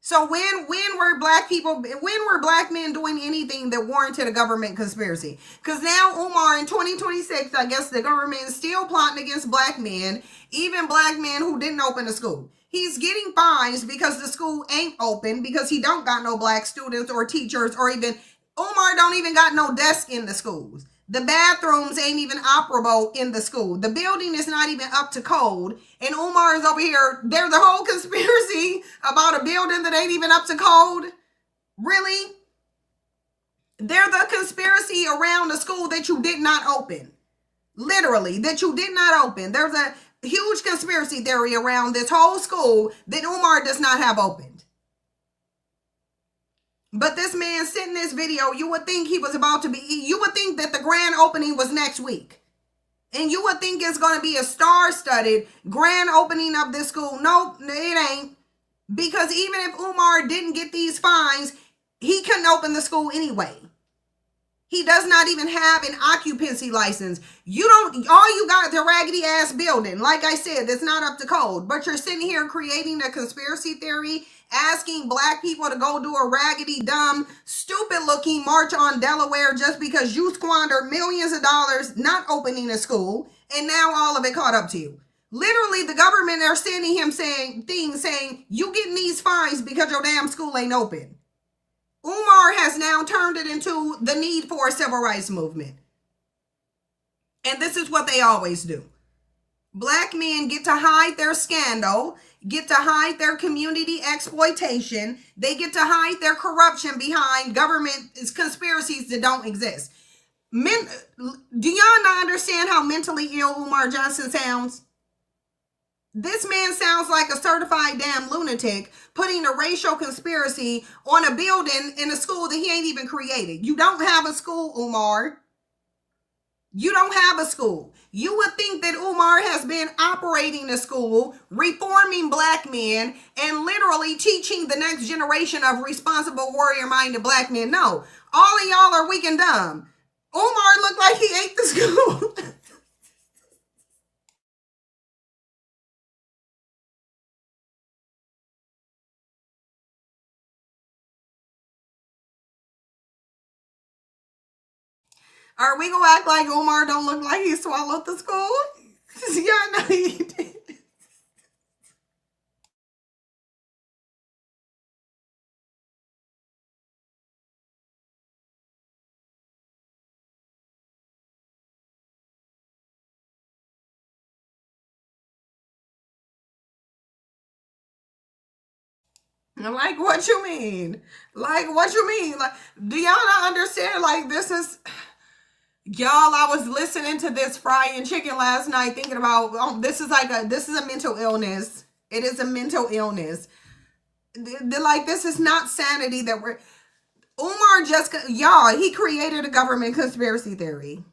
Speaker 1: So when were black men doing anything that warranted a government conspiracy? Because now, Umar, in 2026, I guess the government is still plotting against black men, even black men who didn't open a school. He's getting fines because the school ain't open, because he don't got no black students or teachers, or even Umar don't even got no desk in the schools. The bathrooms ain't even operable in the school. The building is not even up to code. And Umar is over here. There's a whole conspiracy about a building that ain't even up to code. Really? There's a conspiracy around a school that you did not open. Literally, that you did not open. There's a huge conspiracy theory around this whole school that Umar does not have opened. But this man sent in this video, you would think he was about to be, you would think that the grand opening was next week. And you would think it's going to be a star-studded grand opening of this school. Nope, it ain't. Because even if Umar didn't get these fines, he couldn't open the school anyway. He does not even have an occupancy license. All you got is a raggedy ass building. Like I said, it's not up to code. But you're sitting here creating a conspiracy theory, asking black people to go do a raggedy, dumb, stupid looking march on Delaware just because you squandered millions of dollars not opening a school, and now all of it caught up to you. Literally, the government are sending him saying, you getting these fines because your damn school ain't open. Umar has now turned it into the need for a civil rights movement. And this is what they always do. Black men get to hide their scandal, get to hide their community exploitation. They get to hide their corruption behind government conspiracies that don't exist. Do y'all not understand how mentally ill Umar Johnson sounds? This man sounds like a certified damn lunatic putting a racial conspiracy on a building in a school that he ain't even created. You don't have a school, Umar. You don't have a school. You would think that Umar has been operating a school, reforming black men, and literally teaching the next generation of responsible warrior-minded black men. No, all of y'all are weak and dumb. Umar looked like he ate the school. Are we gonna act like Umar don't look like he swallowed the school? Yeah, no, he did. Like, what you mean? Like, what you mean? Like, do y'all not understand? Like, this is, y'all, I was listening to this frying chicken last night thinking about, oh, this is a mental illness. It is a mental illness. Like, this is not sanity that Umar just, y'all, he created a government conspiracy theory.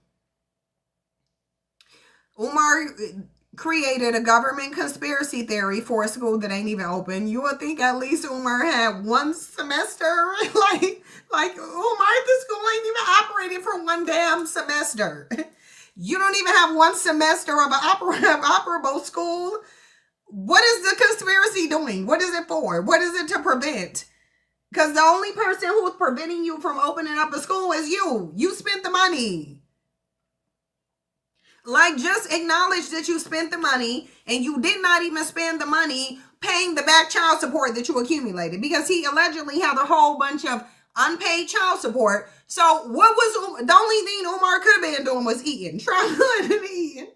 Speaker 1: Umar created a government conspiracy theory for a school that ain't even open. You would think at least Umar had one semester. like Umar, the school ain't even operating for one damn semester. You don't even have one semester of an operable school. What is the conspiracy doing? What is it for? What is it to prevent? Because the only person who's preventing you from opening up a school is you. You spent the money. Like, just acknowledge that you spent the money and you did not even spend the money paying the back child support that you accumulated, because he allegedly had a whole bunch of unpaid child support. So what was the only thing Umar could have been doing was eating, traveling and eating.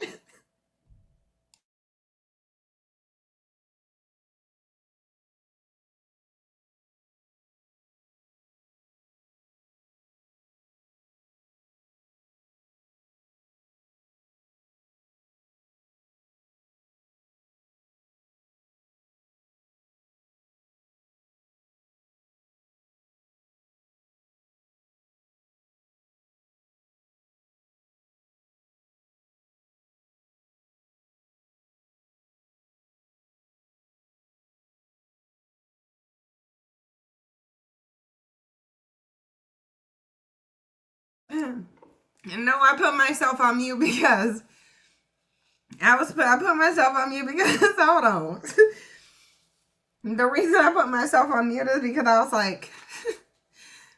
Speaker 1: And no, I put myself on mute because I put myself on mute because hold on. The reason I put myself on mute is because I was like,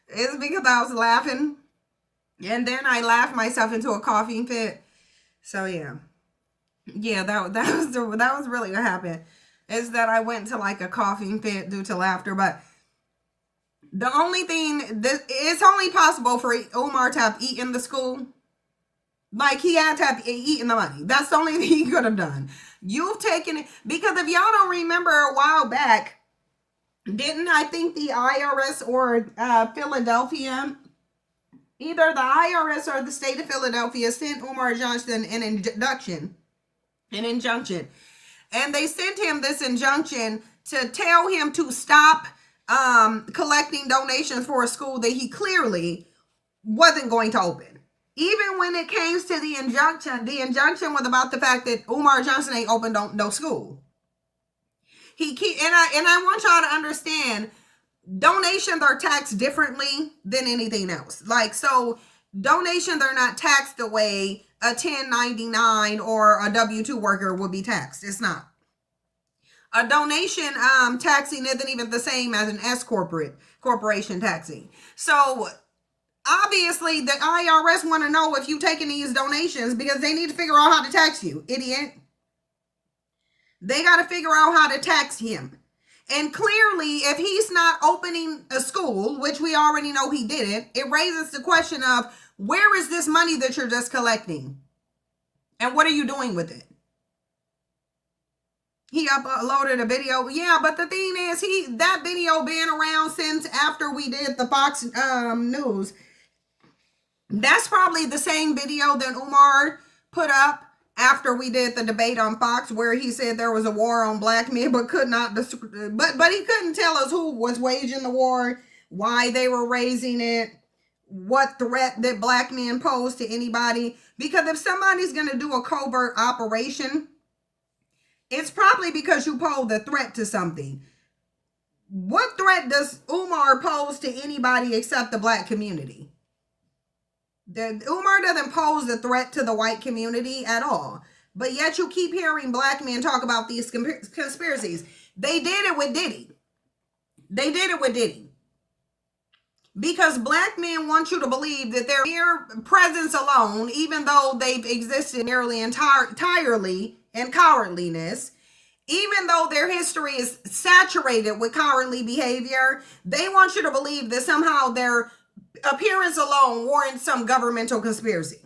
Speaker 1: it's because I was laughing, and then I laughed myself into a coughing fit. So yeah, that was really what happened. Is that I went to like a coughing fit due to laughter, but the only thing that it's only possible for Umar to have eaten the school. Like, he had to have eaten the money. That's the only thing he could have done. You've taken it, because if y'all don't remember, a while back, didn't I think the IRS or Philadelphia, either the IRS or the state of Philadelphia, sent Umar Johnson an injunction. And they sent him this injunction to tell him to stop collecting donations for a school that he clearly wasn't going to open. Even when it came to the injunction was about the fact that Umar Johnson ain't opened no school. I want y'all to understand, donations are taxed differently than anything else. Like, so donations are not taxed the way a 1099 or a W-2 worker would be taxed. It's not. A donation taxing isn't even the same as an corporation taxing. So obviously the IRS want to know if you taking these donations, because they need to figure out how to tax you, idiot. They got to figure out how to tax him. And clearly, if he's not opening a school, which we already know he didn't, it raises the question of, where is this money that you're just collecting? And what are you doing with it? He uploaded a video. Yeah, but the thing is, that video been around since after we did the Fox News. That's probably the same video that Umar put up after we did the debate on Fox where he said there was a war on black men, but could not, but he couldn't tell us who was waging the war, why they were raising it, what threat that black men pose to anybody. Because if somebody's going to do a covert operation, it's probably because you pose a threat to something. What threat does Umar pose to anybody except the black community? Umar doesn't pose a threat to the white community at all. But yet you keep hearing black men talk about these conspiracies. They did it with Diddy. They did it with Diddy. Because black men want you to believe that their mere presence alone, even though they've existed nearly entirely in cowardliness, even though their history is saturated with cowardly behavior, they want you to believe that somehow their appearance alone warrants some governmental conspiracy.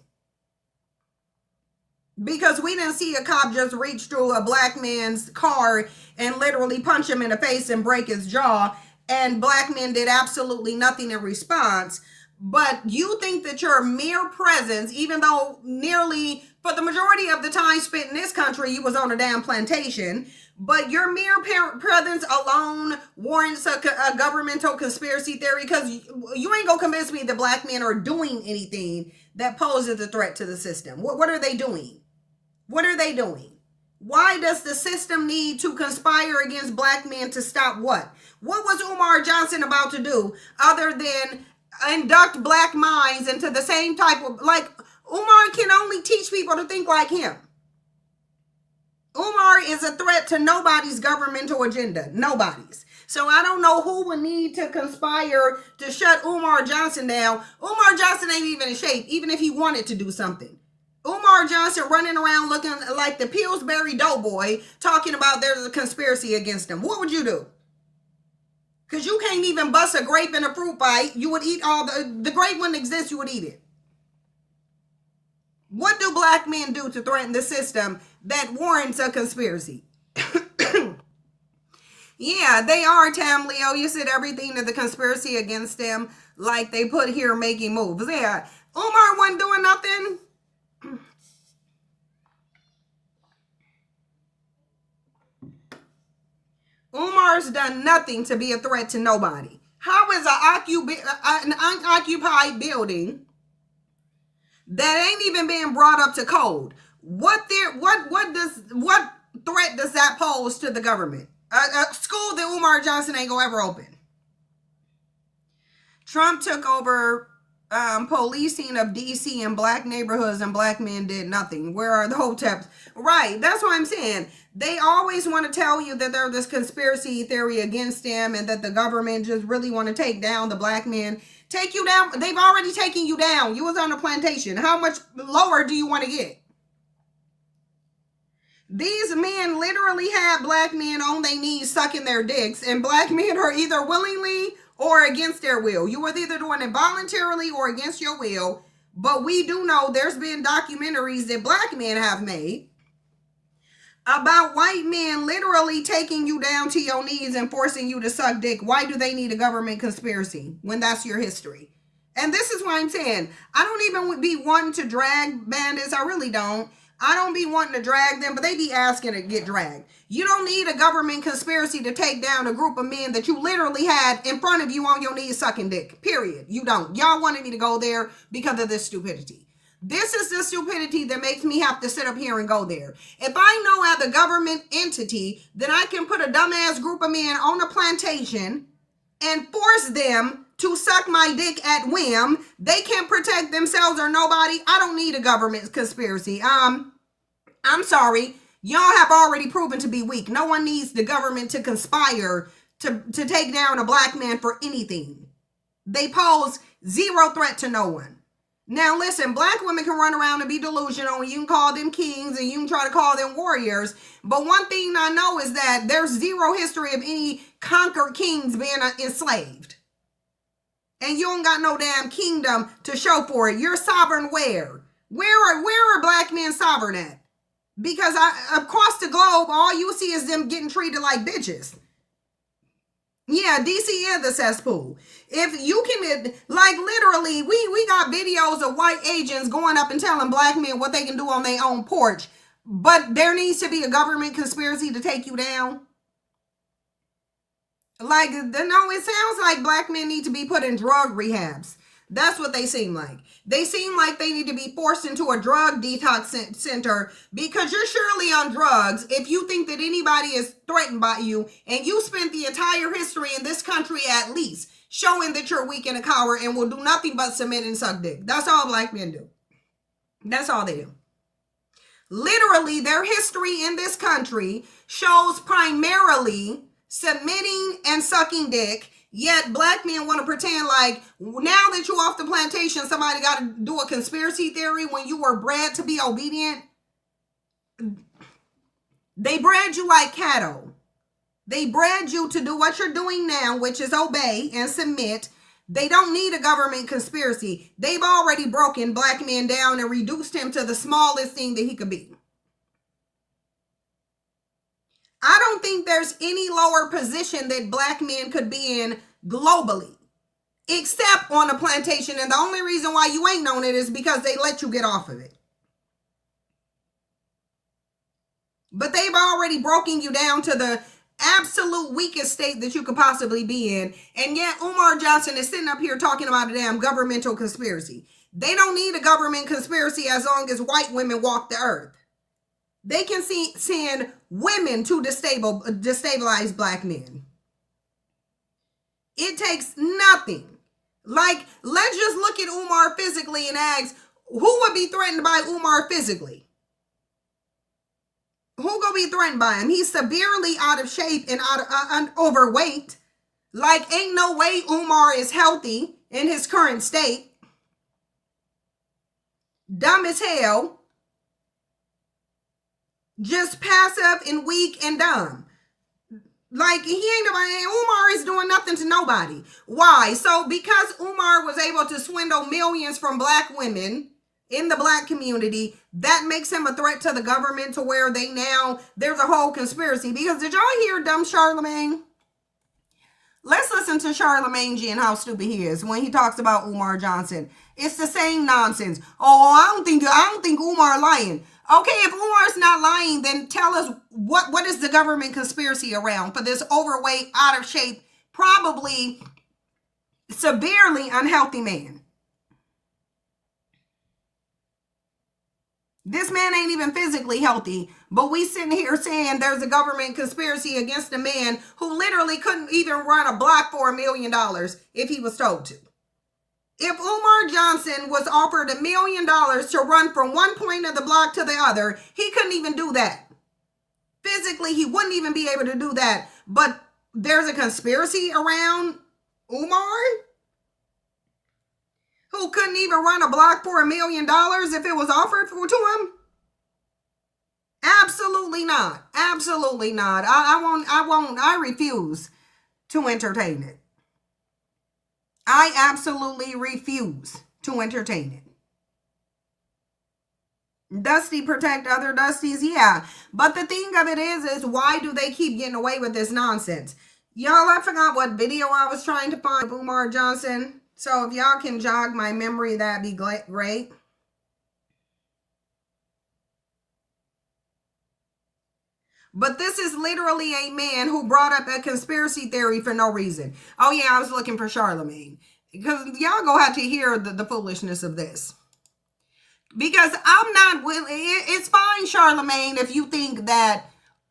Speaker 1: Because we didn't see a cop just reach through a black man's car and literally punch him in the face and break his jaw, and black men did absolutely nothing in response. But you think that your mere presence, even though nearly for the majority of the time spent in this country, you was on a damn plantation, but your mere presence alone warrants a governmental conspiracy theory, because you ain't gonna convince me that black men are doing anything that poses a threat to the system. What are they doing? What are they doing? Why does the system need to conspire against black men to stop what? What was Umar Johnson about to do other than induct black minds into the same type of, like, Umar can only teach people to think like him. Umar is a threat to nobody's governmental agenda. Nobody's. So I don't know who would need to conspire to shut Umar Johnson down. Umar Johnson ain't even in shape, even if he wanted to do something. Umar Johnson running around looking like the Pillsbury Doughboy, talking about there's a conspiracy against him. What would you do? Because you can't even bust a grape in a fruit bite. You would eat all the grape wouldn't exist, you would eat it. What do black men do to threaten the system that warrants a conspiracy? Yeah, they are, Tam Leo. You said everything to the conspiracy against them, like they put here making moves. Yeah, Umar wasn't doing nothing. Umar's done nothing to be a threat to nobody. How is an unoccupied building that ain't even being brought up to code? What threat does that pose to the government? A school that Umar Johnson ain't gonna ever open. Trump took over policing of DC and black neighborhoods, and black men did nothing. Where are the hoteps? Right, that's what I'm saying. They always want to tell you that there's this conspiracy theory against them and that the government just really want to take down the black men. Take you down. They've already taken you down. You was on a plantation. How much lower do you want to get? These men literally had black men on their knees sucking their dicks, and black men are either willingly or against their will. You were either doing it voluntarily or against your will. But we do know there's been documentaries that black men have made about white men literally taking you down to your knees and forcing you to suck dick. Why do they need a government conspiracy when that's your history? And this is why I'm saying, I don't even be wanting to drag bandits. I really don't. I don't be wanting to drag them, but they be asking to get dragged. You don't need a government conspiracy to take down a group of men that you literally had in front of you on your knees sucking dick. Period. You don't. Y'all wanted me to go there because of this stupidity. This is the stupidity that makes me have to sit up here and go there. If I know as a government entity that I can put a dumbass group of men on a plantation and force them to suck my dick at whim, they can't protect themselves or nobody. I don't need a government conspiracy. I'm sorry. Y'all have already proven to be weak. No one needs the government to conspire to take down a black man for anything. They pose zero threat to no one. Now listen, black women can run around and be delusional, and you can call them kings and you can try to call them warriors. But one thing I know is that there's zero history of any conquered kings being enslaved. And you don't got no damn kingdom to show for it. You're sovereign where? Where are black men sovereign at? Because across the globe, all you see is them getting treated like bitches. Yeah, DC is the cesspool. If you can, like literally, we got videos of white agents going up and telling black men what they can do on their own porch. but there needs to be a government conspiracy to take you down. Like, no, it sounds like black men need to be put in drug rehabs. That's what they seem like. They seem like they need to be forced into a drug detox center, because you're surely on drugs if you think that anybody is threatened by you, and you spent the entire history in this country at least showing that you're weak and a coward and will do nothing but submit and suck dick. That's all black men do. That's all they do. Literally, their history in this country shows primarily submitting and sucking dick. Yet black men want to pretend like now that you're off the plantation, somebody got to do a conspiracy theory when you were bred to be obedient. They bred you like cattle. They bred you to do what you're doing now, which is obey and submit. They don't need a government conspiracy. They've already broken black men down and reduced him to the smallest thing that he could be. I don't think there's any lower position that black men could be in globally, except on a plantation. And the only reason why you ain't known it is because they let you get off of it. But they've already broken you down to the absolute weakest state that you could possibly be in. And yet Umar Johnson is sitting up here talking about a damn governmental conspiracy. They don't need a government conspiracy as long as white women walk the earth. They can send women to destabilize black men. It takes nothing. Like, let's just look at Umar physically and ask, who would be threatened by Umar physically? Who gonna be threatened by him? He's severely out of shape and overweight. Like, ain't no way Umar is healthy in his current state. Dumb as hell. Just passive and weak and dumb. Like, he ain't nobody. Umar is doing nothing to nobody. Why? So because Umar was able to swindle millions from black women in the black community, that makes him a threat to the government, to where there's a whole conspiracy. Because did y'all hear dumb Charlemagne? Let's listen to Charlemagne G and how stupid he is when he talks about Umar Johnson. It's the same nonsense. Oh, I don't think Umar lying. Okay, if Umar's not lying, then tell us what is the government conspiracy around for this overweight, out of shape, probably severely unhealthy man. This man ain't even physically healthy, but we sitting here saying there's a government conspiracy against a man who literally couldn't even run a block for $1 million if he was told to. If Umar Johnson was offered $1 million to run from one point of the block to the other, he couldn't even do that. Physically, he wouldn't even be able to do that. But there's a conspiracy around Umar, who couldn't even run a block for $1 million if it was offered to him? Absolutely not. Absolutely not. I refuse to entertain it. I absolutely refuse to entertain it. Dusty protect other Dusties? Yeah. But the thing of it is why do they keep getting away with this nonsense? Y'all, I forgot what video I was trying to find of Umar Johnson. So if y'all can jog my memory, that'd be great. But this is literally a man who brought up a conspiracy theory for no reason. Oh yeah, I was looking for Charlemagne. Because y'all gonna have to hear the foolishness of this. Because I'm not willing. It's fine, Charlemagne, if you think that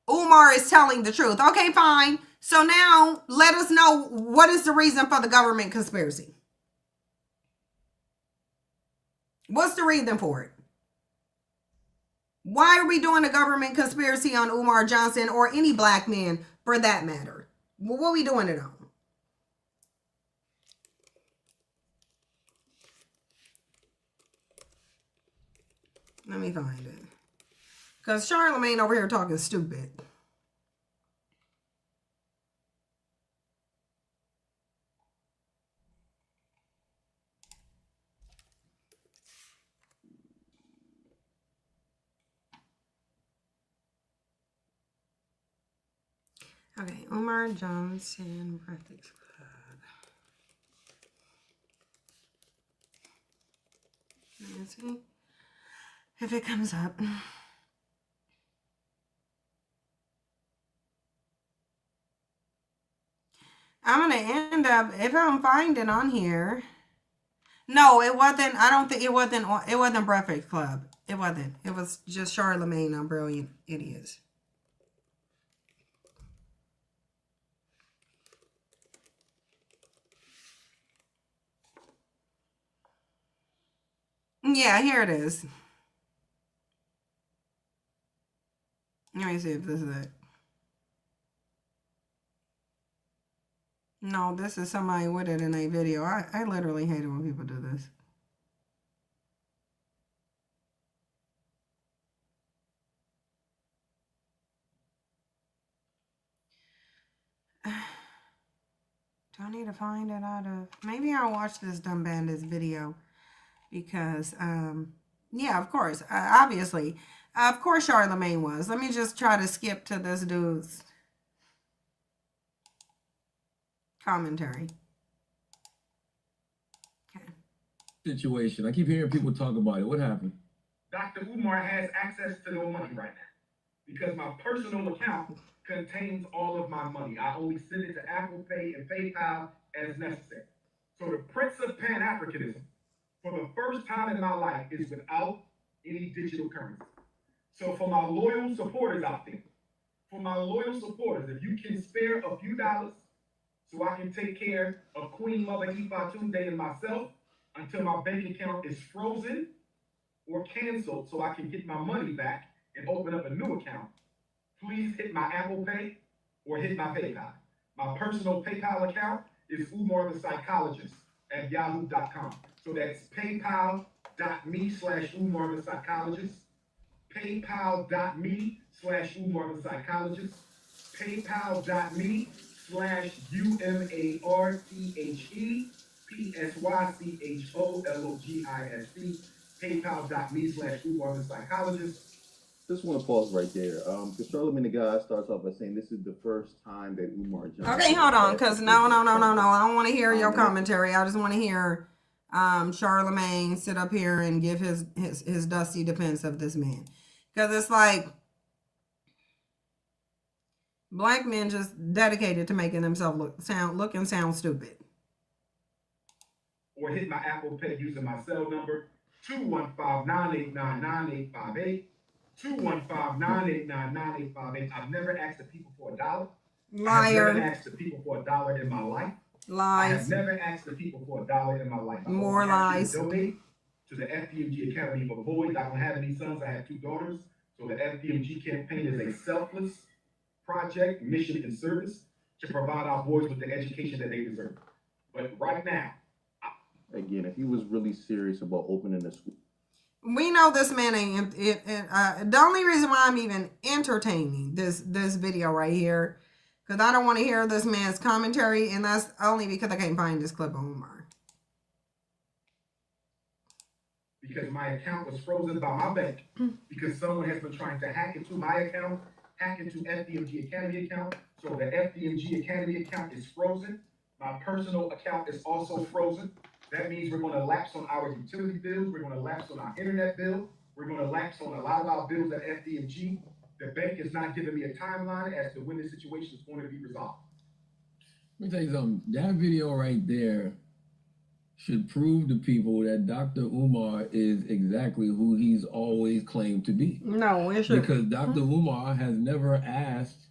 Speaker 1: Umar is telling the truth. Okay, fine. So now let us know, what is the reason for the government conspiracy? What's the reason for it? Why are we doing a government conspiracy on Umar Johnson, or any black man for that matter? What are we doing it on? Let me find it. Because Charlemagne over here talking stupid. Okay, Umar Johnson Breakfast Club. Let's see if it comes up. if I'm finding on here. No, it wasn't. I don't think it wasn't. It wasn't Breakfast Club. It wasn't. It was just Charlemagne on Brilliant Idiots. Yeah, here it is. Let me see if this is it. No, this is somebody with it in a video. I literally hate it when people do this. Do I need to find it out of... Maybe I'll watch this Dumb Bandits video. Because, yeah, of course. Obviously. Of course Charlemagne was. Let me just try to skip to this dude's commentary. Okay.
Speaker 2: Situation. I keep hearing people talk about it. What happened?
Speaker 3: Dr. Umar has access to no money right now because my personal account contains all of my money. I only send it to Apple Pay and PayPal as necessary. So the Prince of Pan-Africanism, for the first time in my life, is without any digital currency. So for my loyal supporters out there, if you can spare a few dollars so I can take care of Queen Mother Ifatunde and myself until my bank account is frozen or canceled so I can get my money back and open up a new account, please hit my Apple Pay or hit my PayPal. My personal PayPal account is Umar the Psychologist at yahoo.com. So that's paypal.me/Umar the Psychologist, paypal.me/Umar the Psychologist, paypal.me/UMARTHEPSYCHOLOGIST, paypal.me/Umar the Psychologist.
Speaker 4: Just want to pause right there. Because Charlemagne the guy starts off by saying this is the first time that Umar Johnson...
Speaker 1: Okay, hold on, because no. I don't want to hear your commentary. I just want to hear Charlemagne sit up here and give his dusty defense of this man. Because it's like black men just dedicated to making themselves look and sound stupid.
Speaker 3: Or hit my Apple Pay using my cell number, 215-989-9858. 215-989-9858. I've never asked the people for $1.
Speaker 1: Liar.
Speaker 3: I've never asked the people for $1 in my life.
Speaker 1: Lies.
Speaker 3: I have never asked the people for $1 in my life.
Speaker 1: More lies.
Speaker 3: Donate to the FDMG Academy for Boys. I don't have any sons. I have 2 daughters. So the FDMG campaign is a selfless project, mission, and service to provide our boys with the education that they deserve. But right now,
Speaker 4: again, if he was really serious about opening a school,
Speaker 1: we know this man ain't. The only reason why I'm even entertaining this video right here, because I don't want to hear this man's commentary, and that's only because I can't find this clip of Umar.
Speaker 3: Because my account was frozen by my bank, because someone has been trying to hack into my account, hack into FDMG Academy account. So the FDMG Academy account is frozen. My personal account is also frozen. That means we're going to lapse on our utility bills. We're going to lapse on our internet bill. We're going to lapse on a lot of our bills at FDMG. The bank is not giving me a timeline as to when the situation is going to be resolved.
Speaker 2: Let me tell you something. That video right there should prove to people that Dr. Umar is exactly who he's always claimed to be.
Speaker 1: No, it should.
Speaker 2: Because Dr. Umar has never asked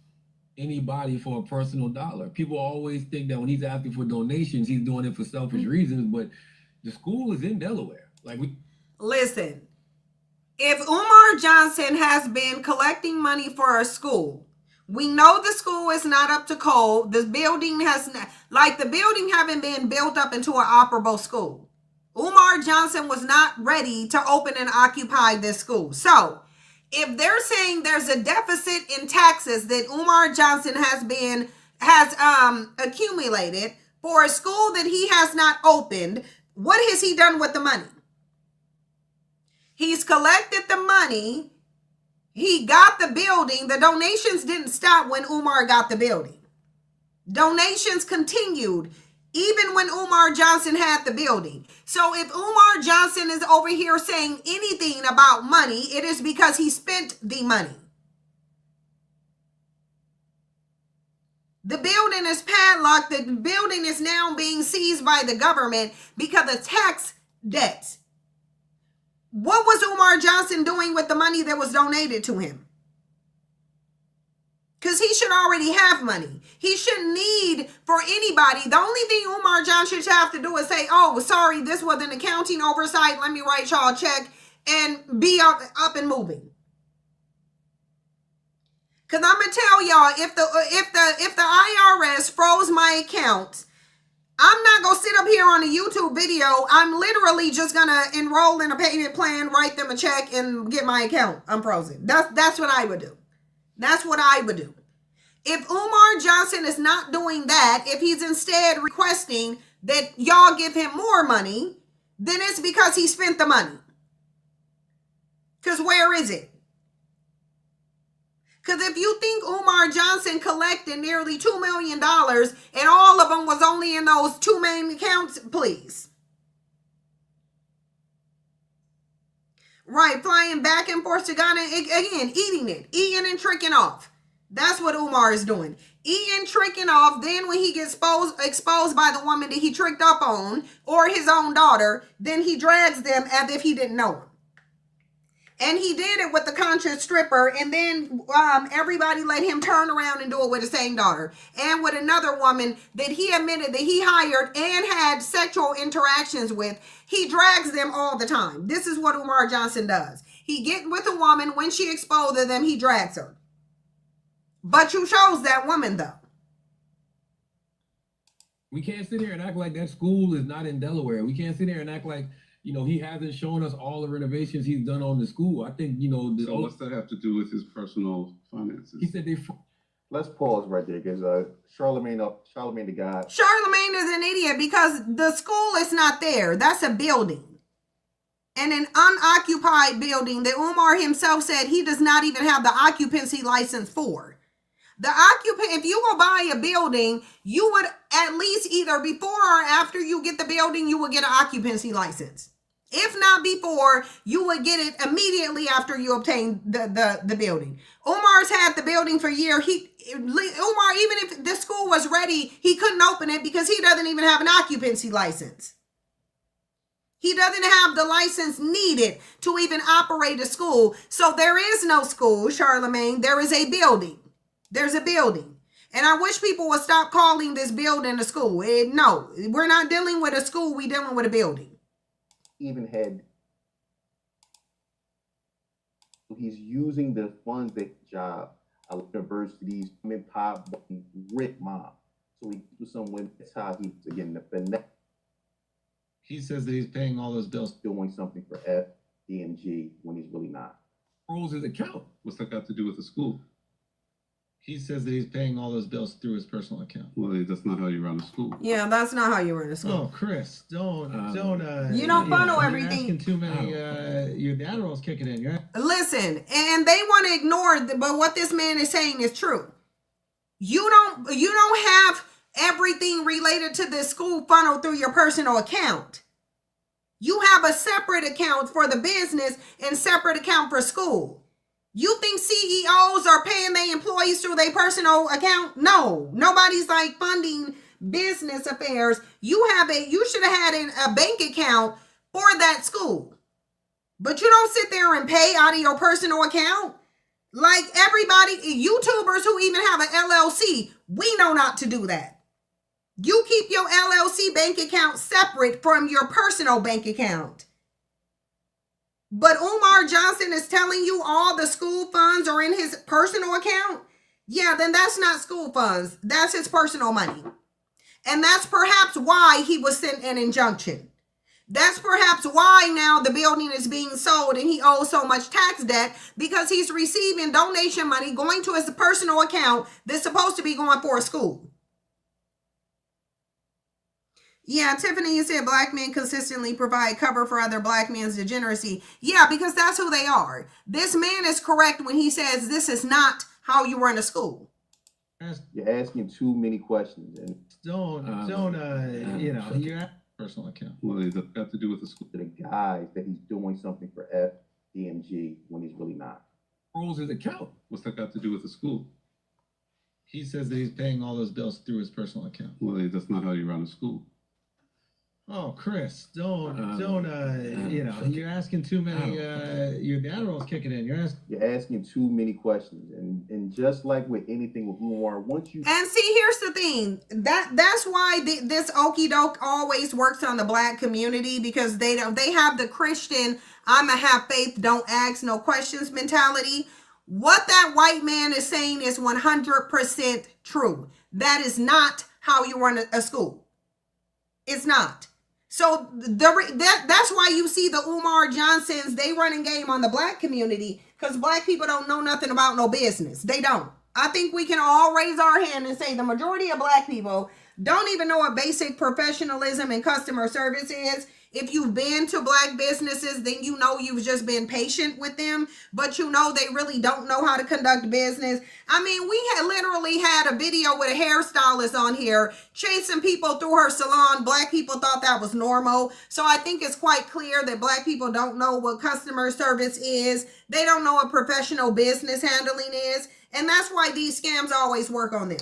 Speaker 2: anybody for a personal dollar. People always think that when he's asking for donations, he's doing it for selfish reasons, but the school is in Delaware.
Speaker 1: Listen, if Umar Johnson has been collecting money for a school, we know the school is not up to code. The building the building haven't been built up into an operable school. Umar Johnson was not ready to open and occupy this school. So if they're saying there's a deficit in taxes that Umar Johnson has accumulated for a school that he has not opened, what has he done with the money? He's collected the money. He got the building. The donations didn't stop when Umar got the building. Donations continued even when Umar Johnson had the building. So if Umar Johnson is over here saying anything about money, it is because he spent the money. The building is padlocked. The building is now being seized by the government because of tax debts. What was Umar Johnson doing with the money that was donated to him? Because he should already have money. He shouldn't need for anybody. The only thing Umar Johnson should have to do is say, oh, sorry, this was an accounting oversight. Let me write y'all a check and be up and moving. Because I'm going to tell y'all, if the IRS froze my account, I'm not going to sit up here on a YouTube video. I'm literally just going to enroll in a payment plan, write them a check, and get my account unfrozen. That's what I would do. That's what I would do. If Umar Johnson is not doing that, if he's instead requesting that y'all give him more money, then it's because he spent the money. Because where is it? Because if you think Umar Johnson collected nearly $2 million and all of them was only in those two main accounts, please. Right, flying back and forth to Ghana, again, eating and tricking off. That's what Umar is doing. Eating, tricking off. Then when he gets exposed by the woman that he tricked up on, or his own daughter, then he drags them as if he didn't know him. And he did it with the conscious stripper, and then everybody let him turn around and do it with the same daughter. And with another woman that he admitted that he hired and had sexual interactions with. He drags them all the time. This is what Umar Johnson does. He gets with a woman, when she exposes them, he drags her. But you chose that woman, though.
Speaker 2: We can't sit here and act like that school is not in Delaware. We can't sit here and act like, he hasn't shown us all the renovations he's done on the school. I think,
Speaker 5: So what's that have to do with his personal finances?
Speaker 2: He said
Speaker 4: Let's pause right there, because Charlemagne the guy.
Speaker 1: Charlemagne is an idiot because the school is not there. That's a building. And an unoccupied building that Umar himself said he does not even have the occupancy license for. The occupant, if you go buy a building, you would at least either before or after you get the building, you would get an occupancy license. If not before, you would get it immediately after you obtain the building. Umar's had the building for a year. Umar, even if the school was ready, he couldn't open it because he doesn't even have an occupancy license. He doesn't have the license needed to even operate a school. So there is no school, Charlemagne. There is a building. There's a building. And I wish people would stop calling this building a school. No, we're not dealing with a school. We're dealing with a building.
Speaker 4: Even had, he's using the funds that job universities, pop, rich mom. So he do some women. That's how he's again the
Speaker 5: He says that he's paying all those bills.
Speaker 4: doing something for FDMG when he's really not.
Speaker 2: froze his account.
Speaker 5: What's that got to do with the school? He says that he's paying all those bills through his personal account.
Speaker 3: Well, that's not how you run a school.
Speaker 1: Yeah, that's not how you run a school.
Speaker 5: Oh, Chris, don't.
Speaker 1: You don't funnel
Speaker 5: you're
Speaker 1: everything.
Speaker 5: asking too many. Your Adderall's kicking in. You're
Speaker 1: Listen, and they want to ignore, but what this man is saying is true. You don't have everything related to this school funneled through your personal account. You have a separate account for the business and separate account for school. You think CEOs are paying their employees through their personal account? No, nobody's like funding business affairs. You should have had a bank account for that school, but you don't sit there and pay out of your personal account. Like everybody, YouTubers who even have an LLC, we know not to do that. You keep your LLC bank account separate from your personal bank account. But Umar Johnson is telling you all the school funds are in his personal account? Yeah, then that's not school funds. That's his personal money. And that's perhaps why he was sent an injunction. That's perhaps why now the building is being sold and he owes so much tax debt, because he's receiving donation money going to his personal account that's supposed to be going for a school. Yeah, Tiffany, you said black men consistently provide cover for other black men's degeneracy. Yeah, because that's who they are. This man is correct when he says this is not how you run a school.
Speaker 4: You're asking too many questions, and
Speaker 5: your personal account.
Speaker 3: Well, it's got to do with the school.
Speaker 4: the guys that he's doing something for FDMG when he's really not.
Speaker 2: Froze his account.
Speaker 3: What's that got to do with the school?
Speaker 5: He says that he's paying all those bills through his personal account.
Speaker 6: Well, that's not how you run a school.
Speaker 5: Oh, Chris, don't, you're asking too many, your Adderall's kicking in.
Speaker 4: You're asking too many questions. And just like with anything with Umar, once you...
Speaker 1: And see, here's the thing. That's why this okie doke always works on the black community, because they have the Christian, I'ma have faith, don't ask no questions mentality. What that white man is saying is 100% true. That is not how you run a school. It's not. So that's why you see the Umar Johnsons, they running game on the black community, because black people don't know nothing about no business. They don't. I think we can all raise our hand and say the majority of black people don't even know what basic professionalism and customer service is. If you've been to black businesses, then you know you've just been patient with them, but you know they really don't know how to conduct business. I mean, we had literally had a video with a hairstylist on here chasing people through her salon. Black people thought that was normal. So I think it's quite clear that black people don't know what customer service is. They don't know what professional business handling is. And that's why these scams always work on them.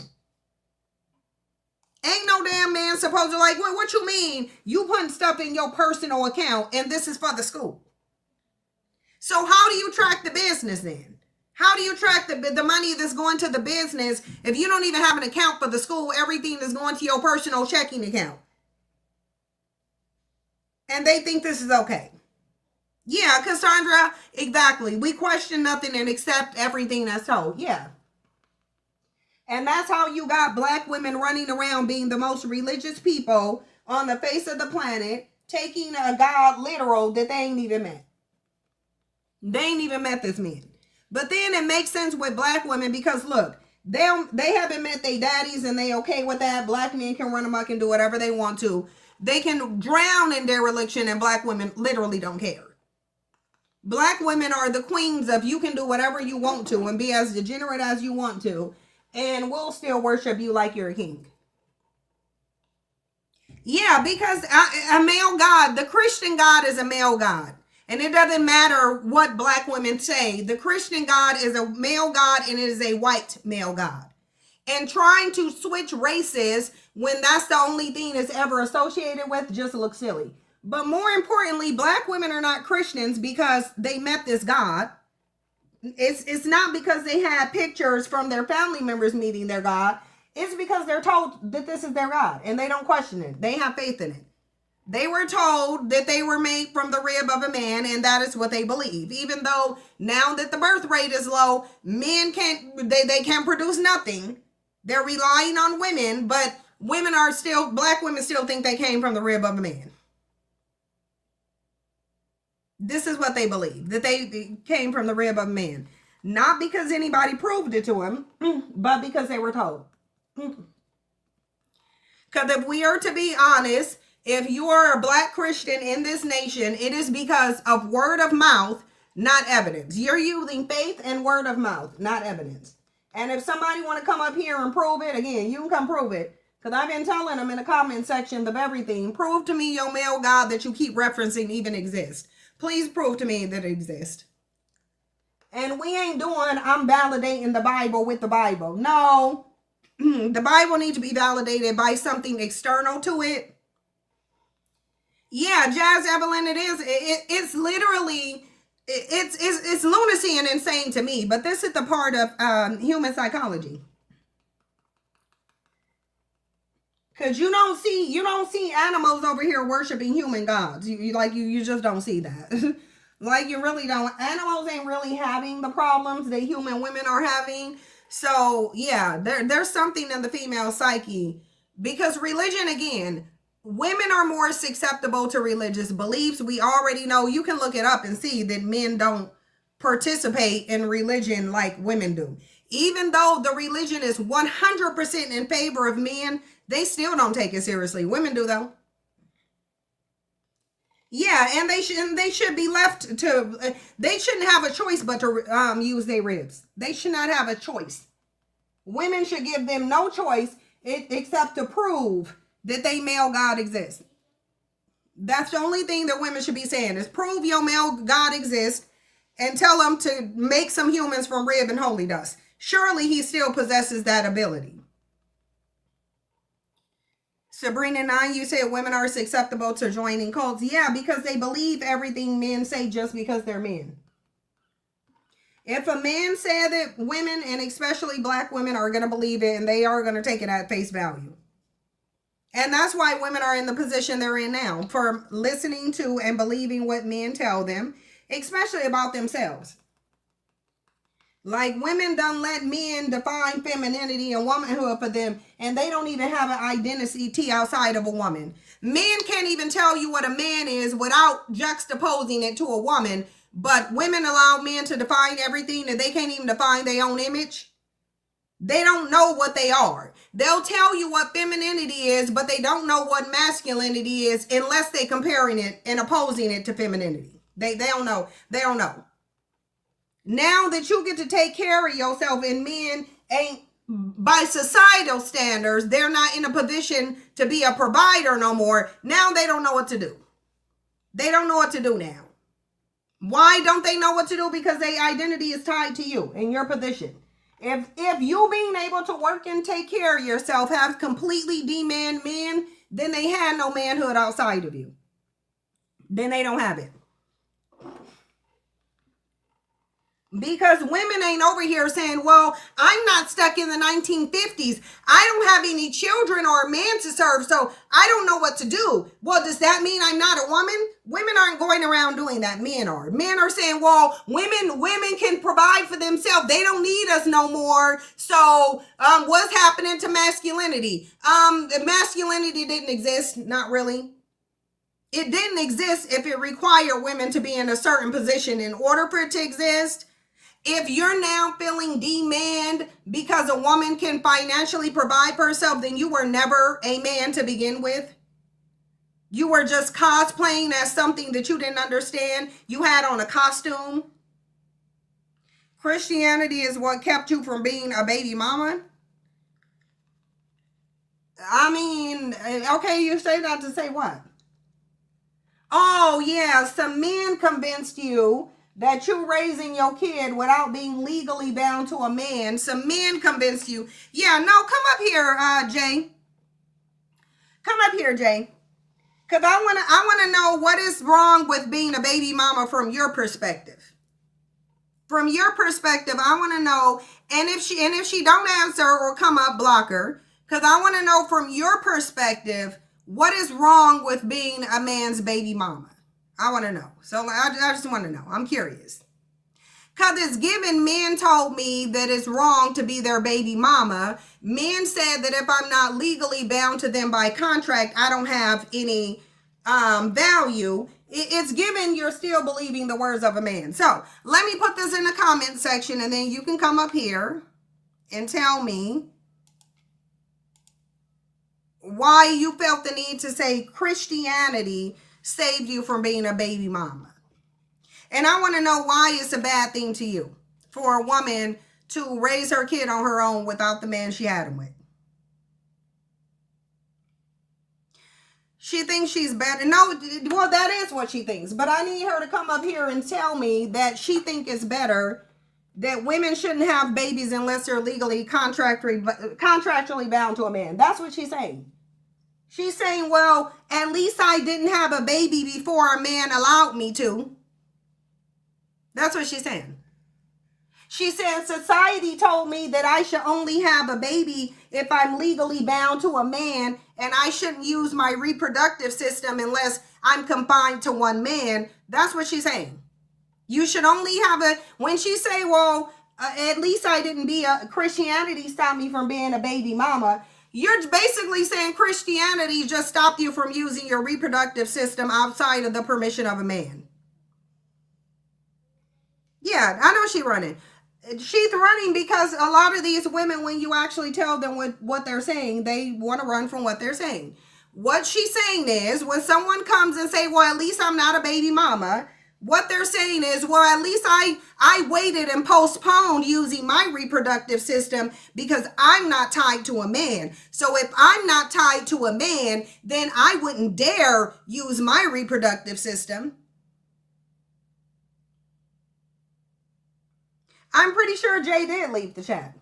Speaker 1: Ain't no damn man supposed to what you mean? You putting stuff in your personal account and this is for the school. So how do you track the business then? How do you track the money that's going to the business if you don't even have an account for the school? Everything is going to your personal checking account. And they think this is okay. Yeah, Cassandra, exactly. We question nothing and accept everything that's told. Yeah. And that's how you got black women running around being the most religious people on the face of the planet, taking a God literal that they ain't even met. They ain't even met this man. But then it makes sense with black women because look, they haven't met their daddies and they okay with that. Black men can run amok and do whatever they want to. They can drown in their religion and black women literally don't care. Black women are the queens of you can do whatever you want to and be as degenerate as you want to. And we'll still worship you like you're a king. Yeah, because a male God, the Christian God is a male God. And it doesn't matter what black women say. The Christian God is a male God and it is a white male God. And trying to switch races when that's the only thing it's ever associated with just looks silly. But more importantly, black women are not Christians because they met this God. It's not because they had pictures from their family members meeting their God. It's because they're told that this is their God and they don't question it. They have faith in it. They were told that they were made from the rib of a man and that is what they believe. Even though now that the birth rate is low, men can't produce nothing. They're relying on women, but black women still think they came from the rib of a man. This is what they believe, that they came from the rib of a man. Not because anybody proved it to them, but because they were told. Because if we are to be honest, if you are a black Christian in this nation, it is because of word of mouth, not evidence. You're using faith and word of mouth, not evidence. And if somebody want to come up here and prove it, again, you can come prove it. Because I've been telling them in the comment section of everything, prove to me your male God that you keep referencing even exists. Please prove to me that it exists. And we ain't doing, I'm validating the Bible with the Bible. No. The Bible needs to be validated by something external to it. Yeah, Jazz Evelyn, it is. It's literally, it's lunacy and insane to me. But this is the part of human psychology. Because you don't see animals over here worshiping human gods. You just don't see that. Like you really don't. Animals ain't really having the problems that human women are having. So yeah, there's something in the female psyche. Because religion, again, women are more susceptible to religious beliefs. We already know, you can look it up and see that men don't participate in religion like women do. Even though the religion is 100% in favor of men, they still don't take it seriously. Women do though. Yeah, and they should be left to, they shouldn't have a choice but to use their ribs. They should not have a choice. Women should give them no choice except to prove that they male God exists. That's the only thing that women should be saying is prove your male God exists and tell them to make some humans from rib and holy dust. surely he still possesses that ability. Sabrina 9, you said women are susceptible to joining cults. Yeah, because they believe everything men say just because they're men. If a man said that women, and especially black women, are going to believe it, and they are going to take it at face value. And that's why women are in the position they're in now, for listening to and believing what men tell them, especially about themselves. Like, women don't let men define femininity and womanhood for them, and they don't even have an identity outside of a woman. Men can't even tell you what a man is without juxtaposing it to a woman, but women allow men to define everything, and they can't even define their own image. They don't know what they are. They'll tell you what femininity is, but they don't know what masculinity is unless they comparing it and opposing it to femininity. They don't know. They don't know. Now that you get to take care of yourself, and men ain't, by societal standards, they're not in a position to be a provider no more. Now they don't know what to do. They don't know what to do now. Why don't they know what to do? Because their identity is tied to you and your position. If you being able to work and take care of yourself have completely demand men, then they had no manhood outside of you. Then they don't have it. Because women ain't over here saying, well, I'm not stuck in the 1950s. I don't have any children or a man to serve, so I don't know what to do. Well, does that mean I'm not a woman? Women aren't going around doing that. Men are. Men are saying, well, women can provide for themselves. They don't need us no more. So what's happening to masculinity? Masculinity didn't exist. Not really. It didn't exist if it required women to be in a certain position in order for it to exist. If you're now feeling demand because a woman can financially provide for herself, then you were never a man to begin with. You were just cosplaying as something that you didn't understand. You had on a costume. Christianity is what kept you from being a baby mama. I mean, okay, you say that to say what? Oh, yeah, some men convinced you that you're raising your kid without being legally bound to a man. Some men convinced you. Yeah, no, come up here, Jay. Come up here, Jay. Because I wanna know what is wrong with being a baby mama from your perspective. From your perspective, I want to know, and if she don't answer or come up, block her. Because I want to know from your perspective, what is wrong with being a man's baby mama? I want to know. So I just want to know. I'm curious. Because it's given, men told me that it's wrong to be their baby mama. Men said that if I'm not legally bound to them by contract, I don't have any value. It's given you're still believing the words of a man. So let me put this in the comment section, and then you can come up here and tell me why you felt the need to say Christianity saved you from being a baby mama. And I want to know why it's a bad thing to you for a woman to raise her kid on her own without the man she had him with. She thinks she's better. No, well, that is what she thinks. But I need her to come up here and tell me that she thinks it's better that women shouldn't have babies unless they're legally contractually bound to a man. That's what she's saying. She's saying, well, at least I didn't have a baby before a man allowed me to. That's what she's saying. She said society told me that I should only have a baby if I'm legally bound to a man, and I shouldn't use my reproductive system unless I'm confined to one man. That's what she's saying. You should only have when she say, well, at least I didn't be Christianity stopped me from being a baby mama. You're basically saying Christianity just stopped you from using your reproductive system outside of the permission of a man. Yeah, I know she's running. She's running because a lot of these women, when you actually tell them what they're saying, they want to run from what they're saying. What she's saying is, when someone comes and say, well, at least I'm not a baby mama, what they're saying is, well, at least I waited and postponed using my reproductive system because I'm not tied to a man. So if I'm not tied to a man, then I wouldn't dare use my reproductive system. I'm pretty sure Jay did leave the chat.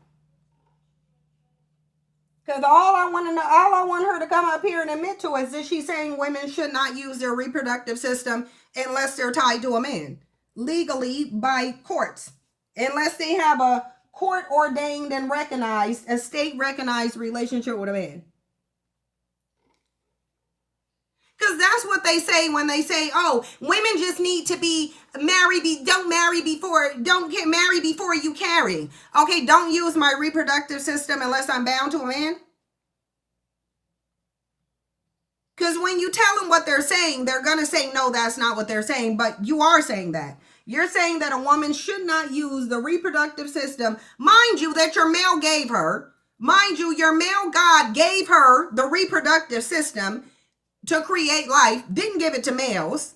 Speaker 1: Because all I want her to come up here and admit to is that she's saying women should not use their reproductive system unless they're tied to a man legally by courts, unless they have a court ordained and recognized, a state recognized relationship with a man. Because that's what they say when they say, oh, women just need to be married. Don't get married before you carry. Okay, don't use my reproductive system unless I'm bound to a man. Because when you tell them what they're saying, they're going to say, no, that's not what they're saying. But you are saying that. You're saying that a woman should not use the reproductive system. Mind you, that your male gave her. Mind you, your male God gave her the reproductive system to create life, didn't give it to males,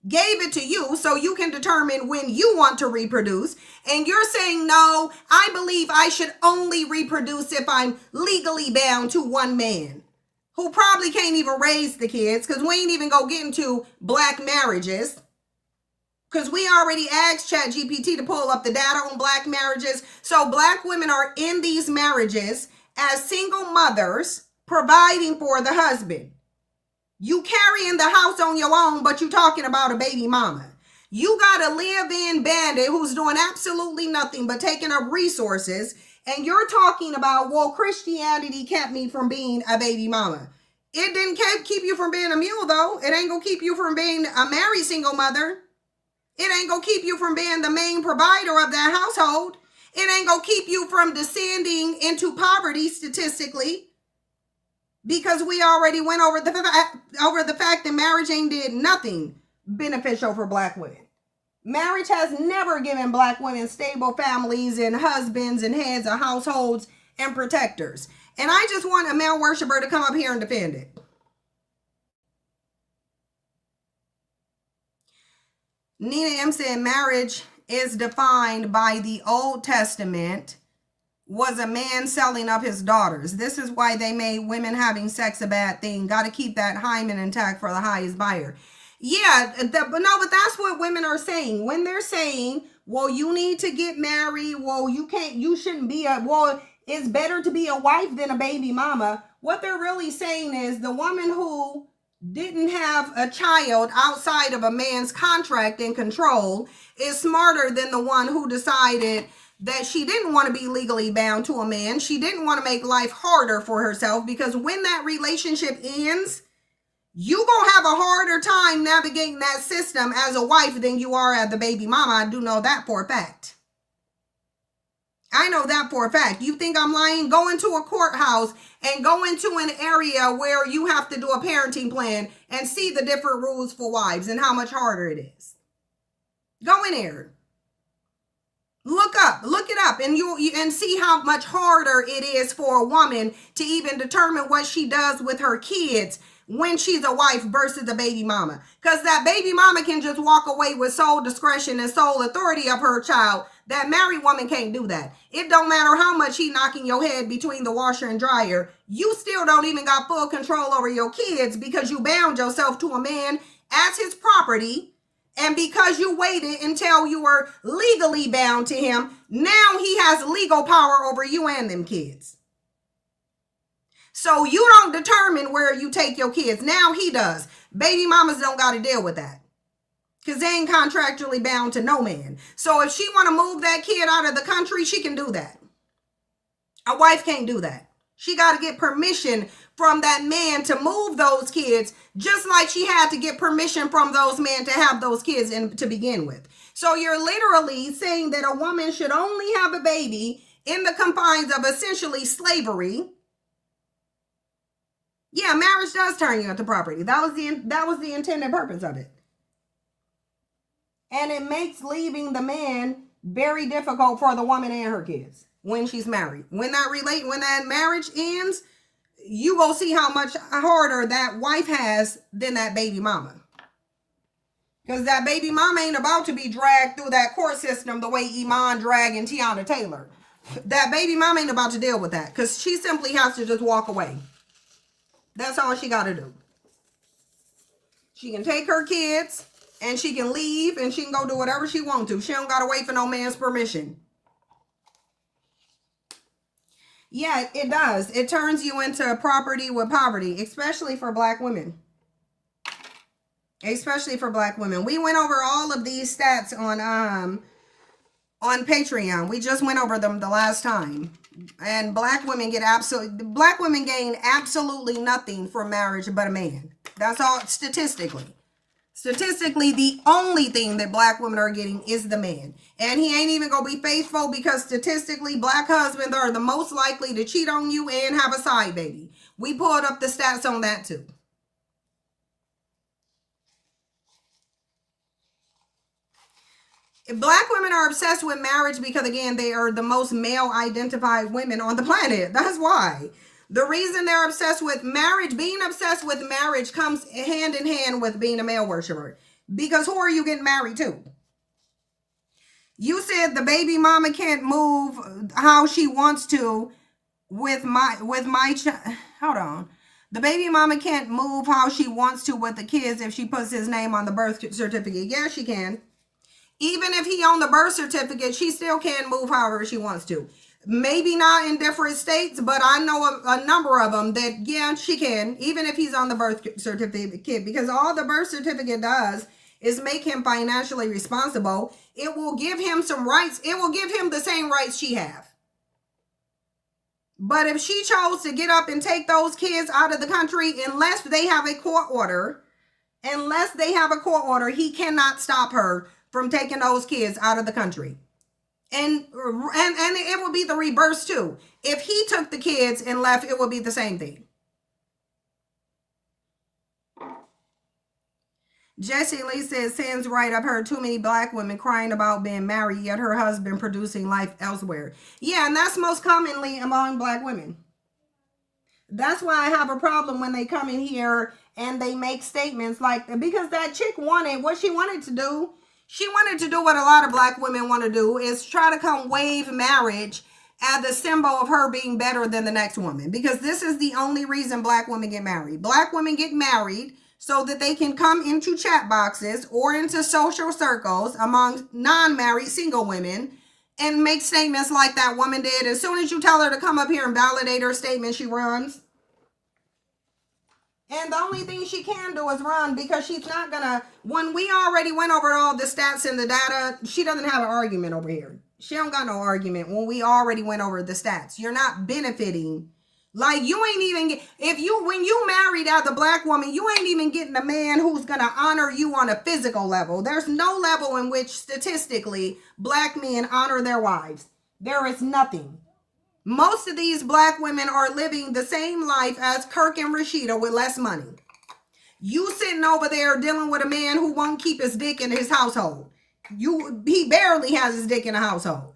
Speaker 1: gave it to you so you can determine when you want to reproduce. And you're saying, no, I believe I should only reproduce if I'm legally bound to one man who probably can't even raise the kids, because we ain't even go get into black marriages, because we already asked ChatGPT to pull up the data on black marriages. So black women are in these marriages as single mothers providing for the husband. You carrying the house on your own, but you talking about a baby mama. You got a live-in bandit who's doing absolutely nothing but taking up resources, and you're talking about, well, Christianity kept me from being a baby mama. It didn't keep you from being a mule, though. It ain't gonna keep you from being a married single mother. It ain't gonna keep you from being the main provider of that household. It ain't gonna keep you from descending into poverty statistically. Because we already went over the fact that marriage ain't did nothing beneficial for black women. Marriage has never given black women stable families and husbands and heads of households and protectors. And I just want a male worshiper to come up here and defend it. Nina M said marriage is defined by the Old Testament was a man selling of his daughters. This is why they made women having sex a bad thing. Got to keep that hymen intact for the highest buyer. Yeah, but that's what women are saying. When they're saying, well, you need to get married. Well, you shouldn't be it's better to be a wife than a baby mama. What they're really saying is the woman who didn't have a child outside of a man's contract and control is smarter than the one who decided that she didn't want to be legally bound to a man. She didn't want to make life harder for herself, because when that relationship ends, you gonna have a harder time navigating that system as a wife than you are as the baby mama. I do know that for a fact. I know that for a fact. You think I'm lying? Go into a courthouse and go into an area where you have to do a parenting plan and see the different rules for wives and how much harder it is. Go in there. Look it up, and you see how much harder it is for a woman to even determine what she does with her kids when she's a wife versus a baby mama. Because that baby mama can just walk away with sole discretion and sole authority of her child. That married woman can't do that. It don't matter how much he knocking your head between the washer and dryer. You still don't even got full control over your kids because you bound yourself to a man as his property. And because you waited until you were legally bound to him, now he has legal power over you and them kids. So you don't determine where you take your kids. Now he does. Baby mamas don't got to deal with that, because they ain't contractually bound to no man. So if she want to move that kid out of the country, she can do that. A wife can't do that. She got to get permission from that man to move those kids, just like she had to get permission from those men to have those kids to begin with. So you're literally saying that a woman should only have a baby in the confines of essentially slavery. Yeah, marriage does turn you into property. That was the intended purpose of it. And it makes leaving the man very difficult for the woman and her kids when she's married. When that marriage ends, you go see how much harder that wife has than that baby mama. Because that baby mama ain't about to be dragged through that court system the way Iman dragging Tiana Taylor. That baby mama ain't about to deal with that, because she simply has to just walk away. That's all she got to do. She can take her kids and she can leave and she can go do whatever she wants to. She don't got to wait for no man's permission. Yeah, it does. It turns you into property with poverty, especially for black women. Especially for black women. We went over all of these stats on Patreon. We just went over them the last time. And black women gain absolutely nothing from marriage but a man. That's all statistically. Statistically, the only thing that black women are getting is the man. And he ain't even gonna be faithful because statistically, black husbands are the most likely to cheat on you and have a side baby. We pulled up the stats on that too. Black women are obsessed with marriage because, again, they are the most male-identified women on the planet. That's why. The reason they're obsessed with marriage, being obsessed with marriage comes hand in hand with being a male worshiper. Because who are you getting married to? You said the baby mama can't move how she wants to with my hold on. The baby mama can't move how she wants to with the kids if she puts his name on the birth certificate. Yeah, she can. Even if he on the birth certificate, she still can move however she wants to. Maybe not in different states, but I know a number of them that, yeah, she can, even if he's on the birth certificate, because all the birth certificate does is make him financially responsible. It will give him some rights. It will give him the same rights she have. But if she chose to get up and take those kids out of the country, unless they have a court order, he cannot stop her from taking those kids out of the country. And it will be the reverse too. If he took the kids and left, it will be the same thing. Jessie Lee says, Sam's right. I've heard too many black women crying about being married, yet her husband producing life elsewhere. Yeah, and that's most commonly among black women. That's why I have a problem when they come in here and they make statements like that, because that chick wanted what she wanted to do. She wanted to do what a lot of black women want to do, is try to come wave marriage as the symbol of her being better than the next woman. Because this is the only reason black women get married. Black women get married so that they can come into chat boxes or into social circles among non-married single women and make statements like that woman did. As soon as you tell her to come up here and validate her statement, she runs. And the only thing she can do is run, because she's not gonna, when we already went over all the stats and the data, she doesn't have an argument over here. She don't got no argument when we already went over the stats. You're not benefiting. Like, you ain't even, when you married as a black woman, you ain't even getting a man who's gonna honor you on a physical level. There's no level in which statistically black men honor their wives. There is nothing. Most of these black women are living the same life as Kirk and Rashida with less money. You sitting over there dealing with a man who won't keep his dick in his household. He barely has his dick in a household.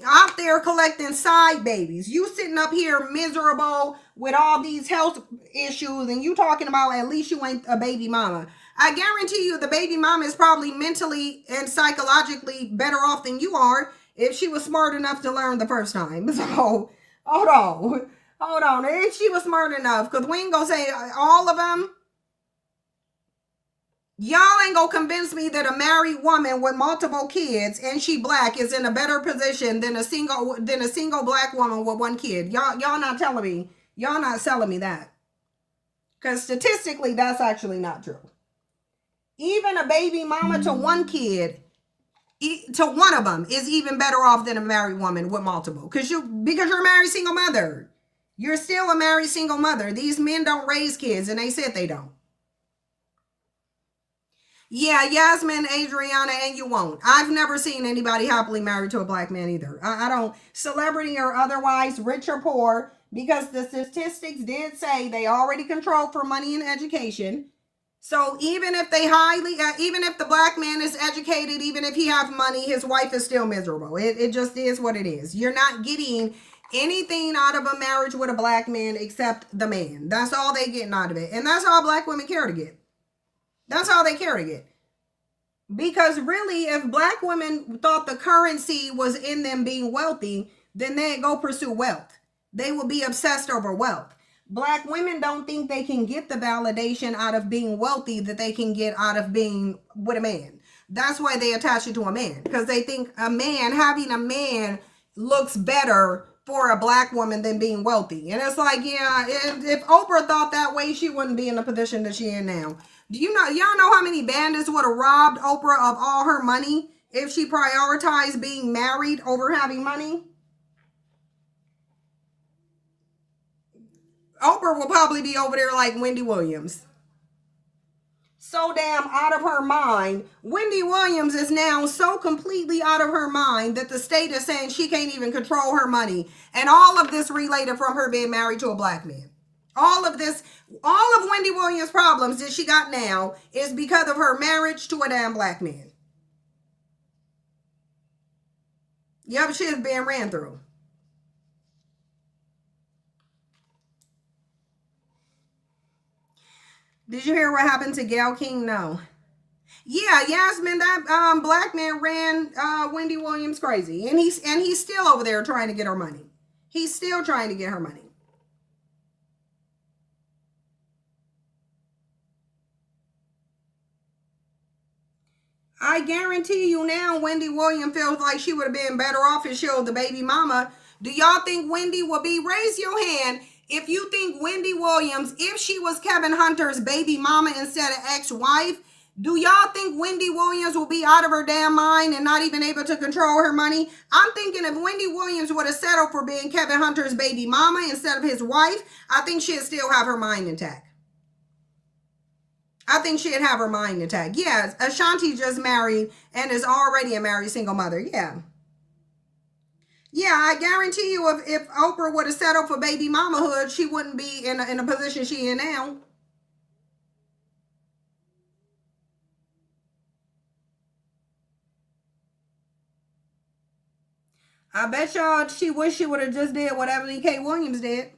Speaker 1: Out there collecting side babies. You sitting up here miserable with all these health issues, and you talking about at least you ain't a baby mama. I guarantee you the baby mama is probably mentally and psychologically better off than you are if she was smart enough to learn the first time. So, hold on. If she was smart enough, because we ain't gonna say all of them. Y'all ain't gonna convince me that a married woman with multiple kids and she black is in a better position than a single black woman with one kid. Y'all not telling me. Y'all not selling me that. Because statistically, that's actually not true. Even a baby mama to one kid, to one of them, is even better off than a married woman with multiple. Because you're a married single mother. You're still a married single mother. These men don't raise kids, and they said they don't. Yeah, Yasmin, Adriana, and you won't. I've never seen anybody happily married to a black man either. I don't, celebrity or otherwise, rich or poor, because the statistics did say they already control for money and education. So even if even if the black man is educated, even if he have money, his wife is still miserable. It just is what it is. You're not getting anything out of a marriage with a black man except the man. That's all they getting out of it. And that's all black women care to get. That's all they care to get. Because really, if black women thought the currency was in them being wealthy, then they'd go pursue wealth. They would be obsessed over wealth. Black women don't think they can get the validation out of being wealthy that they can get out of being with a man. That's why they attach it to a man. Because they think having a man looks better for a black woman than being wealthy. And it's like, yeah, if Oprah thought that way, she wouldn't be in the position that she in now. Do you know, y'all know how many bandits would have robbed Oprah of all her money if she prioritized being married over having money? Oprah will probably be over there like Wendy Williams. So damn out of her mind. Wendy Williams is now so completely out of her mind that the state is saying she can't even control her money. And all of this related from her being married to a black man. All of this, all of Wendy Williams' problems that she got now is because of her marriage to a damn black man. Yep, she is being ran through. Did you hear what happened to Gayle King? No. Yeah, Yasmin, that black man ran Wendy Williams crazy. And he's still over there trying to get her money. He's still trying to get her money. I guarantee you now, Wendy Williams feels like she would have been better off if she was the baby mama. Do y'all think Wendy will be? Raise your hand if you think Wendy Williams, if she was Kevin Hunter's baby mama instead of ex-wife, do y'all think Wendy Williams will be out of her damn mind and not even able to control her money? I'm thinking if Wendy Williams would have settled for being Kevin Hunter's baby mama instead of his wife, I think she'd still have her mind intact. I think she'd have her mind intact. Yeah, Ashanti just married and is already a married single mother. Yeah. Yeah, I guarantee you if Oprah would have settled for baby mamahood, she wouldn't be in a position she in now. I bet y'all she wish she would have just did what Evelyn K. Williams did.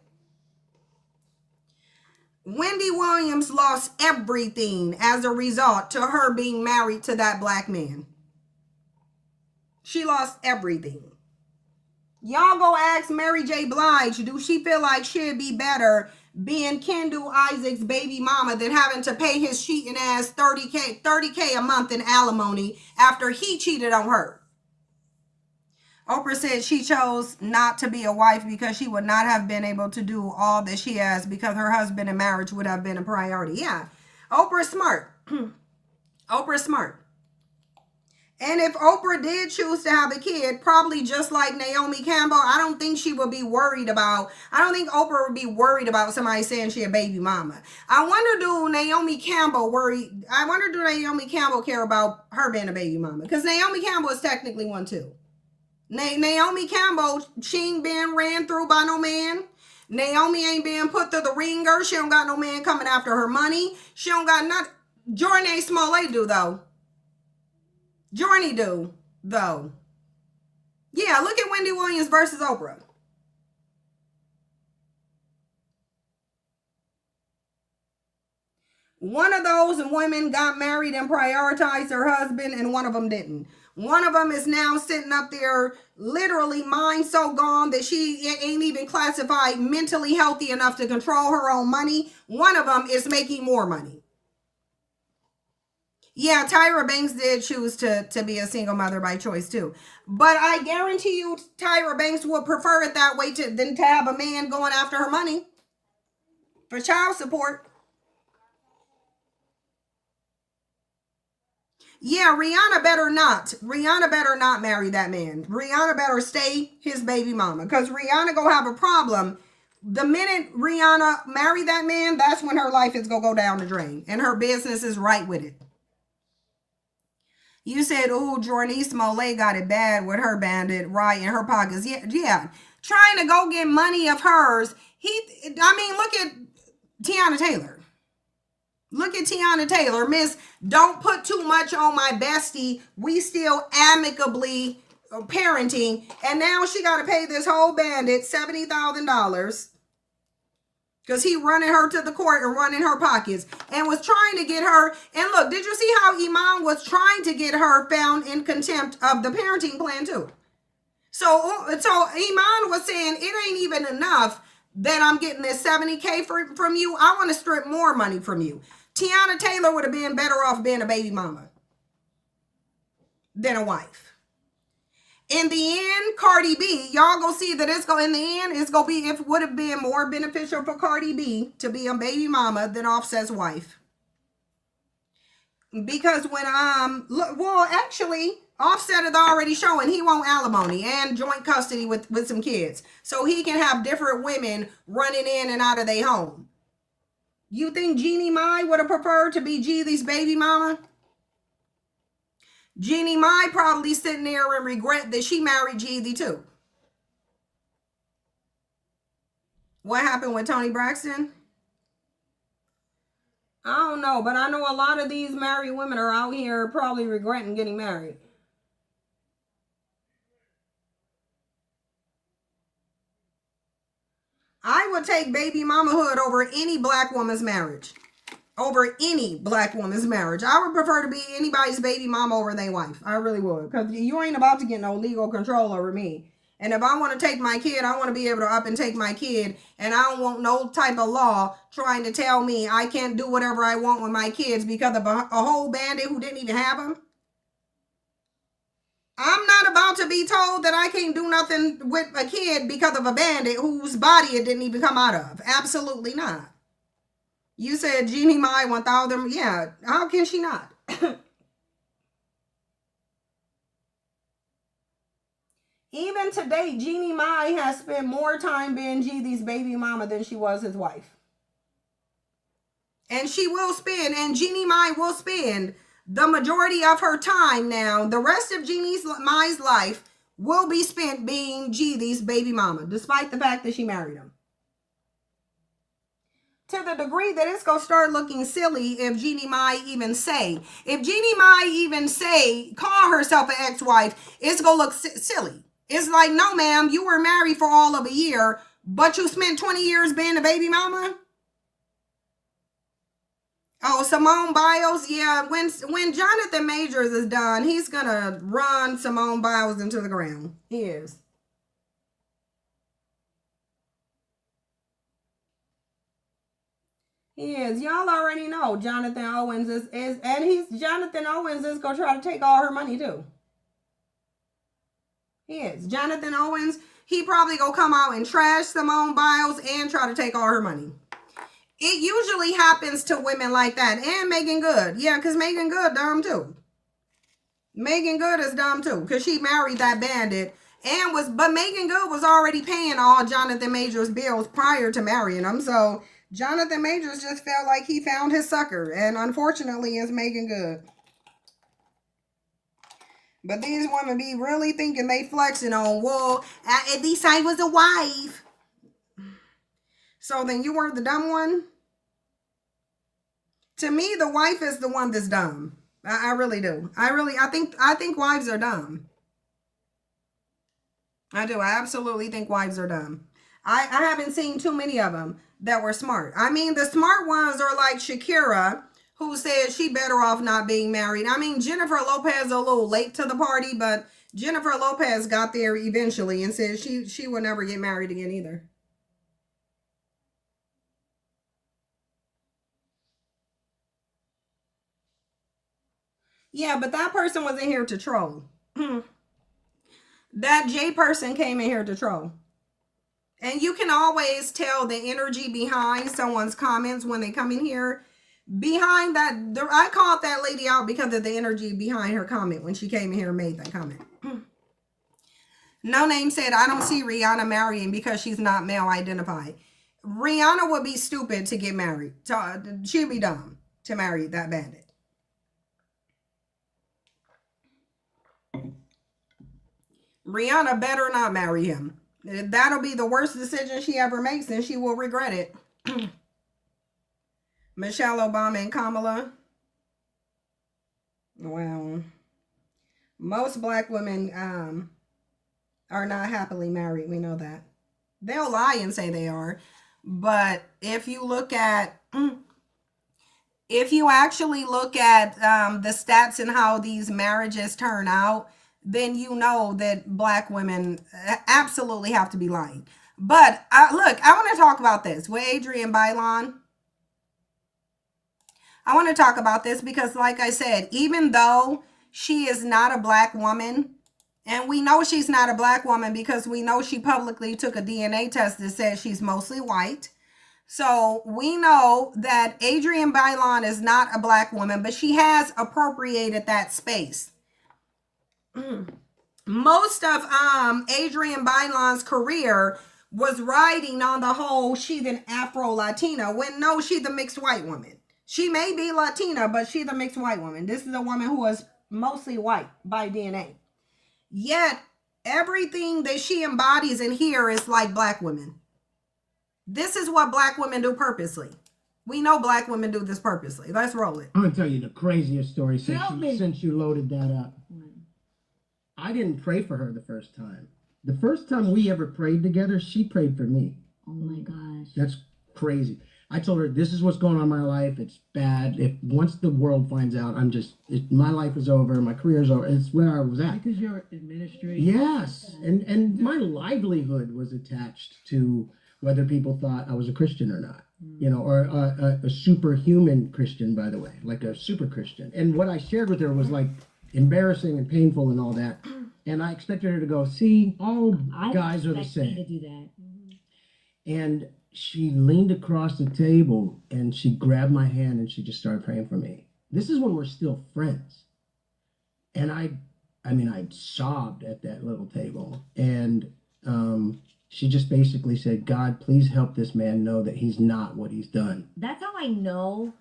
Speaker 1: Wendy Williams lost everything as a result to her being married to that black man. She lost everything. Y'all go ask Mary J. Blige, do she feel like she'd be better being Kendall Isaac's baby mama than having to pay his cheating ass $30K a month in alimony after he cheated on her? Oprah said she chose not to be a wife because she would not have been able to do all that she has because her husband and marriage would have been a priority. Yeah, Oprah's smart. Oprah's smart. And if Oprah did choose to have a kid, probably just like Naomi Campbell, I don't think she would be worried about, I don't think Oprah would be worried about somebody saying she a baby mama. I wonder do Naomi Campbell care about her being a baby mama? Because Naomi Campbell is technically one too. Naomi Campbell, she ain't been ran through by no man. Naomi ain't been put through the ringer. She don't got no man coming after her money. She don't got nothing. Jordan Smollett do though. Jordan do though. Yeah, look at Wendy Williams versus Oprah. One of those women got married and prioritized her husband, and one of them didn't. One of them is now sitting up there, literally mind so gone that she ain't even classified mentally healthy enough to control her own money. One of them is making more money. Yeah, Tyra Banks did choose to be a single mother by choice too. But I guarantee you Tyra Banks would prefer it that way than to have a man going after her money for child support. Yeah, Rihanna better not. Rihanna better not marry that man. Rihanna better stay his baby mama. Because Rihanna gonna have a problem. The minute Rihanna marry that man, that's when her life is gonna go down the drain. And her business is right with it. You said, oh, Jordan Smollett got it bad with her bandit right in her pockets. Yeah. Trying to go get money of hers. Look at Tiana Taylor. Look at Tiana Taylor. Miss, don't put too much on my bestie. We still amicably parenting. And now she got to pay this whole bandit $70,000 because he running her to the court and running her pockets and was trying to get her. And look, did you see how Iman was trying to get her found in contempt of the parenting plan too? So Iman was saying it ain't even enough that I'm getting this $70K from you. I want to strip more money from you. Tiana Taylor would have been better off being a baby mama than a wife. In the end, Cardi B, y'all go see that in the end, it's gonna be, it would have been more beneficial for Cardi B to be a baby mama than Offset's wife. Because when look, well, actually, Offset is already showing he want alimony and joint custody with some kids, so he can have different women running in and out of their home. You think Jeannie Mai would have preferred to be Jeezy's baby mama? Jeannie Mai probably sitting there and regret that she married Jeezy too. What happened with Toni Braxton? I don't know, but I know a lot of these married women are out here probably regretting getting married. I would take baby mamahood over any black woman's marriage. Over any black woman's marriage. I would prefer to be anybody's baby mama over their wife. I really would. Because you ain't about to get no legal control over me. And if I want to take my kid, I want to be able to up and take my kid. And I don't want no type of law trying to tell me I can't do whatever I want with my kids because of a whole bandit who didn't even have them. I'm not about to be told that I can't do nothing with a kid because of a bandit whose body it didn't even come out of. Absolutely not. You said Jeannie Mai 1,000. Yeah, how can she not? Even today, Jeannie Mai has spent more time being Jeezy's baby mama than she was his wife. And she will spend, and Jeannie Mai will spend the majority of her time now. The rest of Jeannie Mai's life will be spent being Jeezy's baby mama, despite the fact that she married him. To the degree that it's going to start looking silly if Jeannie Mai even say, call herself an ex-wife, it's going to look silly. It's like, no, ma'am, you were married for all of a year, but you spent 20 years being a baby mama? Oh, Simone Biles, yeah, when Jonathan Majors is done, he's going to run Simone Biles into the ground. He is. He is. Y'all already know Jonathan Owens Jonathan Owens is gonna try to take all her money too. He is. Jonathan Owens, he probably gonna come out and trash Simone Biles and try to take all her money. It usually happens to women like that. And Megan Good. Yeah, because Megan Good dumb too. Megan Good is dumb too. Because she married that bandit. But Megan Good was already paying all Jonathan Majors' bills prior to marrying him. So Jonathan Majors just felt like he found his sucker. And unfortunately, it's Megan Good. But these women be really thinking they flexing on, well, at least I was a wife. So then you were the dumb one? To me, the wife is the one that's dumb. I really do. I think wives are dumb. I do. I absolutely think wives are dumb. I haven't seen too many of them that were smart. I mean, the smart ones are like Shakira, who said she better off not being married. I mean, Jennifer Lopez a little late to the party, but Jennifer Lopez got there eventually and said she would never get married again either. Yeah, but that person was in here to troll. That J person came in here to troll. And you can always tell the energy behind someone's comments when they come in here. Behind that, I called that lady out because of the energy behind her comment when she came in here and made that comment. No Name said, I don't see Rihanna marrying because she's not male identified. Rihanna would be stupid to get married. She'd be dumb to marry that bandit. Rihanna better not marry him. That'll be the worst decision she ever makes, and she will regret it. Michelle Obama and Kamala. Well, most black women are not happily married. We know that. They'll lie and say they are. But if you actually look at the stats and how these marriages turn out, then you know that black women absolutely have to be lying. But look, I want to talk about this with Adrienne Bailon. I want to talk about this because, like I said, even though she is not a black woman And we know she's not a black woman because we know she publicly took a DNA test that says she's mostly white. So we know that Adrienne Bailon is not a black woman, but she has appropriated that space. Most of Adrienne Bailon's career was riding on the whole she's an Afro-Latina, when no, she's a mixed white woman. She may be Latina, but she's a mixed white woman. This is a woman who is mostly white by DNA. Yet everything that she embodies in here is like black women. This is what black women do purposely. We know black women do this purposely. Let's roll it.
Speaker 7: I'm gonna tell you the craziest story since you loaded that up. I didn't pray for her the first time. The first time we ever prayed together, she prayed for me.
Speaker 8: Oh my gosh.
Speaker 7: That's crazy. I told her, this is what's going on in my life. It's bad. If once the world finds out, my life is over. My career is over. It's where I was at.
Speaker 9: Because you're in ministry.
Speaker 7: Yes. And my livelihood was attached to whether people thought I was a Christian or not. You know, or a superhuman Christian, by the way, like a super Christian. And what I shared with her was like embarrassing and painful and all that. And I expected her to go, see, all guys are the same.
Speaker 8: To do that.
Speaker 7: And she leaned across the table and she grabbed my hand and she just started praying for me. This is when we're still friends. And I sobbed at that little table. And she just basically said, God, please help this man know that he's not what he's done.
Speaker 8: That's how I know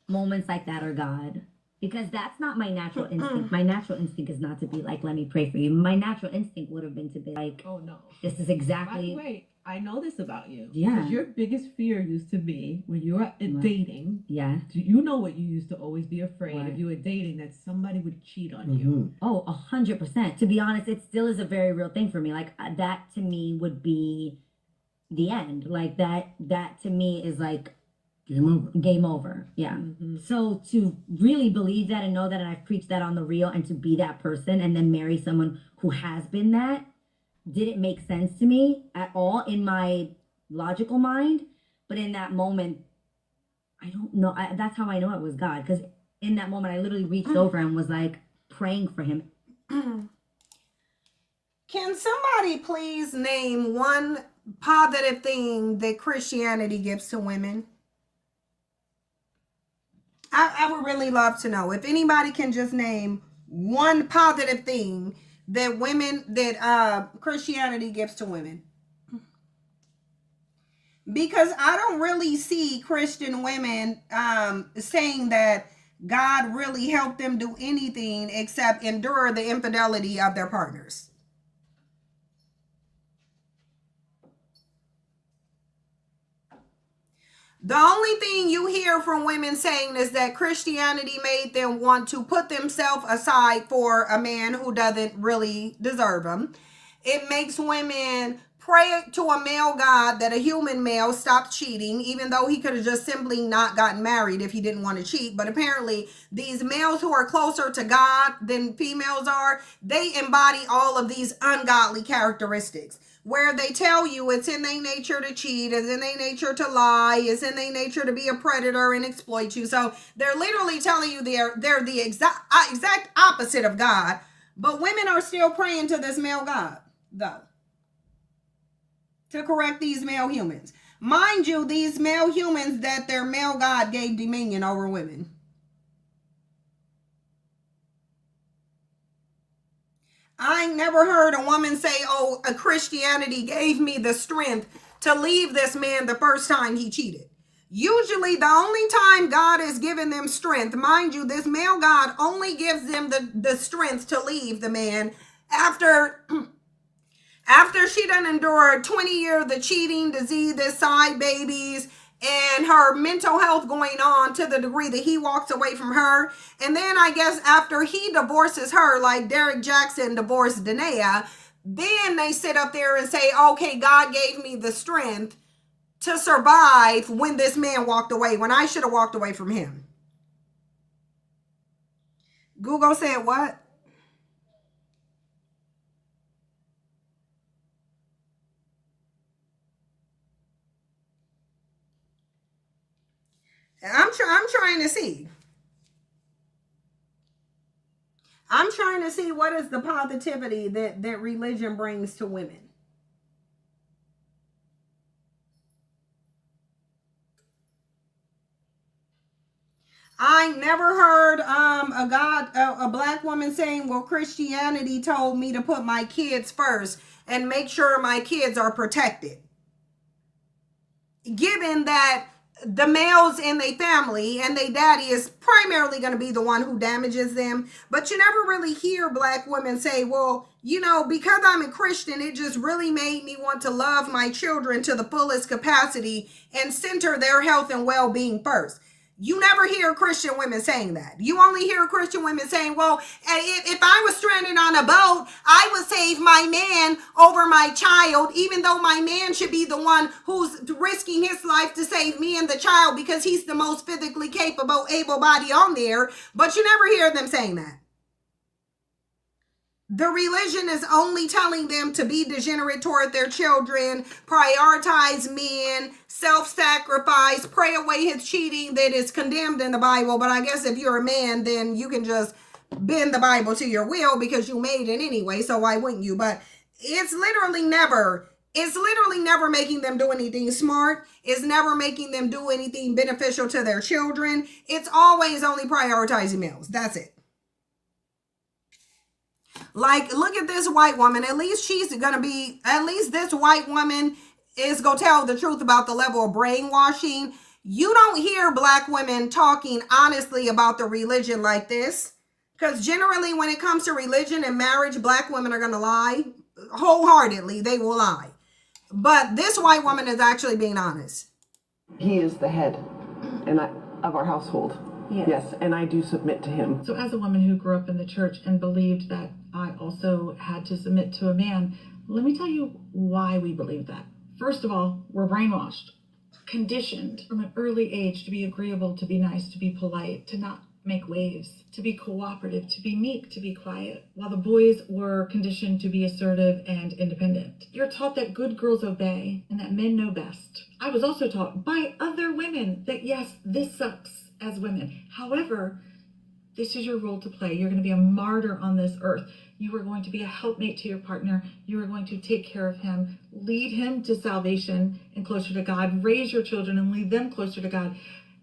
Speaker 8: moments like that are God. Because that's not my natural instinct. My natural instinct is not to be like, let me pray for you. My natural instinct would have been to be like,
Speaker 9: oh no,
Speaker 8: this is exactly.
Speaker 9: By the way, I know this about you.
Speaker 8: Yeah.
Speaker 9: Because your biggest fear used to be when you were dating.
Speaker 8: Yeah.
Speaker 9: You know what you used to always be afraid
Speaker 8: Right.
Speaker 9: if you were dating, that somebody would cheat on you.
Speaker 8: Oh, 100%. To be honest, it still is a very real thing for me. Like that to me would be the end. Like that to me is like
Speaker 7: Game over.
Speaker 8: Game over. Yeah. So to really believe that and know that, and I've preached that on the real, and to be that person and then marry someone who has been that, didn't make sense to me at all in my logical mind. But in that moment, I don't know. That's how I know it was God. Because in that moment, I literally reached over and was like praying for him.
Speaker 1: Can somebody please name one positive thing that Christianity gives to women? I would really love to know if anybody can just name one positive thing that Christianity gives to women. Because I don't really see Christian women saying that God really helped them do anything except endure the infidelity of their partners. The only thing you hear from women saying is that Christianity made them want to put themselves aside for a man who doesn't really deserve them. It makes women pray to a male God that a human male stopped cheating, even though he could have just simply not gotten married if he didn't want to cheat. But apparently these males who are closer to God than females are, they embody all of these ungodly characteristics, where they tell you it's in their nature to cheat, it's in their nature to lie, it's in their nature to be a predator and exploit you. So they're literally telling you they're the exact opposite of God. But women are still praying to this male God, though, to correct these male humans. Mind you, these male humans that their male God gave dominion over women. I ain't never heard a woman say, oh, a Christianity gave me the strength to leave this man the first time he cheated. Usually the only time God has given them strength, mind you, this male God only gives them the strength to leave the man after she done endured 20 years of the cheating, disease, the side babies, and her mental health going on to the degree that he walks away from her. And then I guess after he divorces her, like Derek Jackson divorced Danae, then they sit up there and say, okay, God gave me the strength to survive when this man walked away, when I should have walked away from him. Google said what? I'm trying to see. I'm trying to see what is the positivity that religion brings to women. I never heard a black woman saying, well, Christianity told me to put my kids first and make sure my kids are protected. Given that the males in their family and their daddy is primarily going to be the one who damages them. But you never really hear black women say, well, you know, because I'm a Christian, it just really made me want to love my children to the fullest capacity and center their health and well-being first. You never hear Christian women saying that. You only hear Christian women saying, well, if I was stranded on a boat, I would save my man over my child, even though my man should be the one who's risking his life to save me and the child because he's the most physically capable, able-bodied on there. But you never hear them saying that. The religion is only telling them to be degenerate toward their children, prioritize men, self-sacrifice, pray away his cheating that is condemned in the Bible. But I guess if you're a man, then you can just bend the Bible to your will because you made it anyway. So why wouldn't you? But it's literally never making them do anything smart. It's never making them do anything beneficial to their children. It's always only prioritizing males. That's it. Like, look at this white woman. At least this white woman is going to tell the truth about the level of brainwashing. You don't hear black women talking honestly about the religion like this. Because generally when it comes to religion and marriage, black women are going to lie. Wholeheartedly, they will lie. But this white woman is actually being honest.
Speaker 10: He is the head of our household. Yes, and I do submit to him.
Speaker 9: So as a woman who grew up in the church and believed that I also had to submit to a man, let me tell you why we believe that. First of all, we're brainwashed, conditioned from an early age to be agreeable, to be nice, to be polite, to not make waves, to be cooperative, to be meek, to be quiet, while the boys were conditioned to be assertive and independent. You're taught that good girls obey and that men know best. I was also taught by other women that yes, this sucks as women. However, this is your role to play. You're going to be a martyr on this earth. You are going to be a helpmate to your partner. You are going to take care of him, lead him to salvation and closer to God, raise your children and lead them closer to God.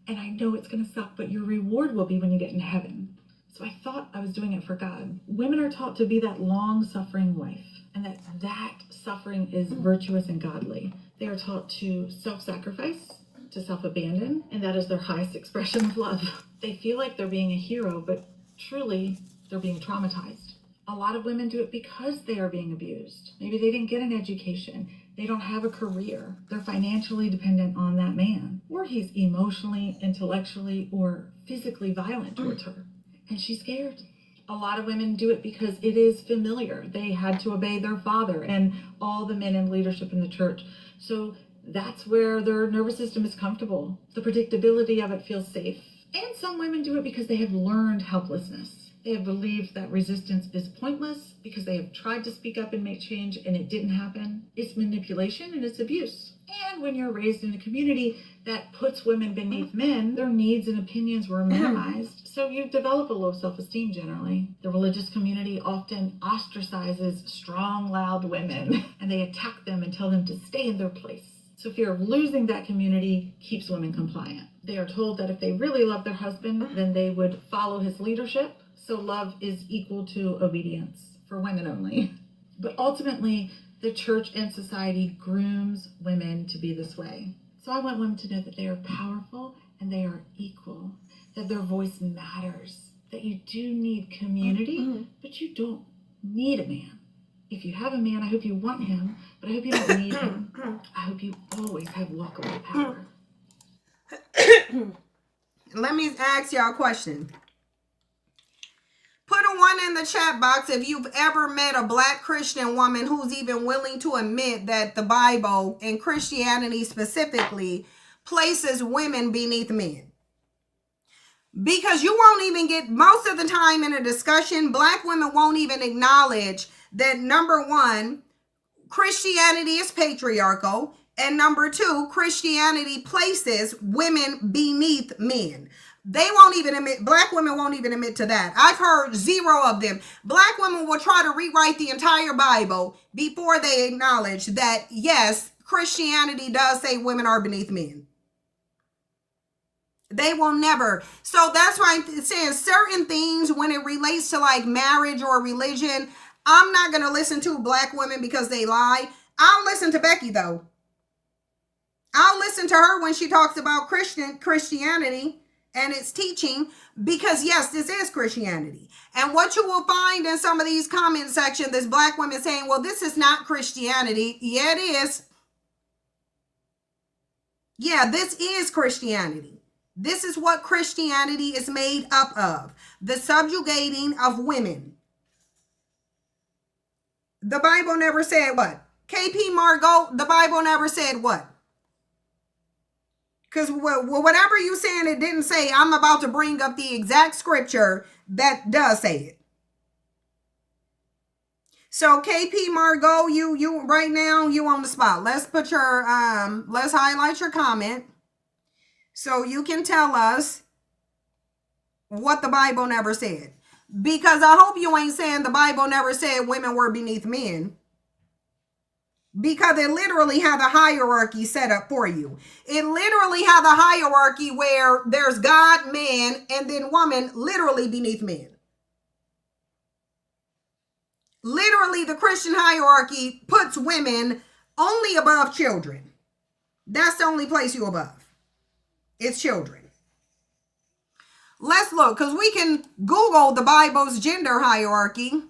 Speaker 9: And I know it's going to suck, but your reward will be when you get in heaven. So I thought I was doing it for God. Women are taught to be that long-suffering wife, and that suffering is virtuous and godly. They are taught to self-sacrifice, to self-abandon, and that is their highest expression of love. They feel like they're being a hero, but truly they're being traumatized. A lot of women do it because they are being abused. Maybe they didn't get an education. They don't have a career. They're financially dependent on that man. Or he's emotionally, intellectually, or physically violent towards her. And she's scared. A lot of women do it because it is familiar. They had to obey their father and all the men in leadership in the church. So that's where their nervous system is comfortable. The predictability of it feels safe. And some women do it because they have learned helplessness. They have believed that resistance is pointless because they have tried to speak up and make change and it didn't happen. It's manipulation and it's abuse. And when you're raised in a community that puts women beneath men, their needs and opinions were minimized. So you develop a low self-esteem generally. The religious community often ostracizes strong, loud women and they attack them and tell them to stay in their place. So fear of losing that community keeps women compliant. They are told that if they really love their husband, then they would follow his leadership. So love is equal to obedience for women only. But ultimately, the church and society grooms women to be this way. So I want women to know that they are powerful and they are equal, that their voice matters, that you do need community, but you don't need a man. If you have a man, I hope you want him, but I hope you don't need him. I hope you always have walkaway power.
Speaker 1: Let me ask y'all a question. Put a 1 in the chat box if you've ever met a black Christian woman who's even willing to admit that the Bible and Christianity specifically places women beneath men. Because you won't even get, most of the time in a discussion, black women won't even acknowledge that number 1, Christianity is patriarchal, and number 2, Christianity places women beneath men. They won't even admit, black women won't even admit to that. I've heard zero of them. Black women will try to rewrite the entire Bible before they acknowledge that, yes, Christianity does say women are beneath men. They will never. So that's why I'm saying certain things when it relates to like marriage or religion, I'm not going to listen to black women because they lie. I'll listen to Becky though. I'll listen to her when she talks about Christianity and its teaching, because yes, this is Christianity. And what you will find in some of these comment sections, there's black women saying, well, this is not Christianity. Yeah, it is. Yeah, this is Christianity. This is what Christianity is made up of. The subjugating of women. The Bible never said what? KP Margot, the Bible never said what? Because whatever you saying, it didn't say. I'm about to bring up the exact scripture that does say it. So KP Margot, you right now, you on the spot. Let's put your let's highlight your comment so you can tell us what the Bible never said. Because I hope you ain't saying the Bible never said women were beneath men. Because it literally had a hierarchy set up for you. It literally had a hierarchy where there's God, man, and then woman literally beneath men. Literally, the Christian hierarchy puts women only above children. That's the only place you above. It's children. Let's look, because we can Google the Bible's gender hierarchy.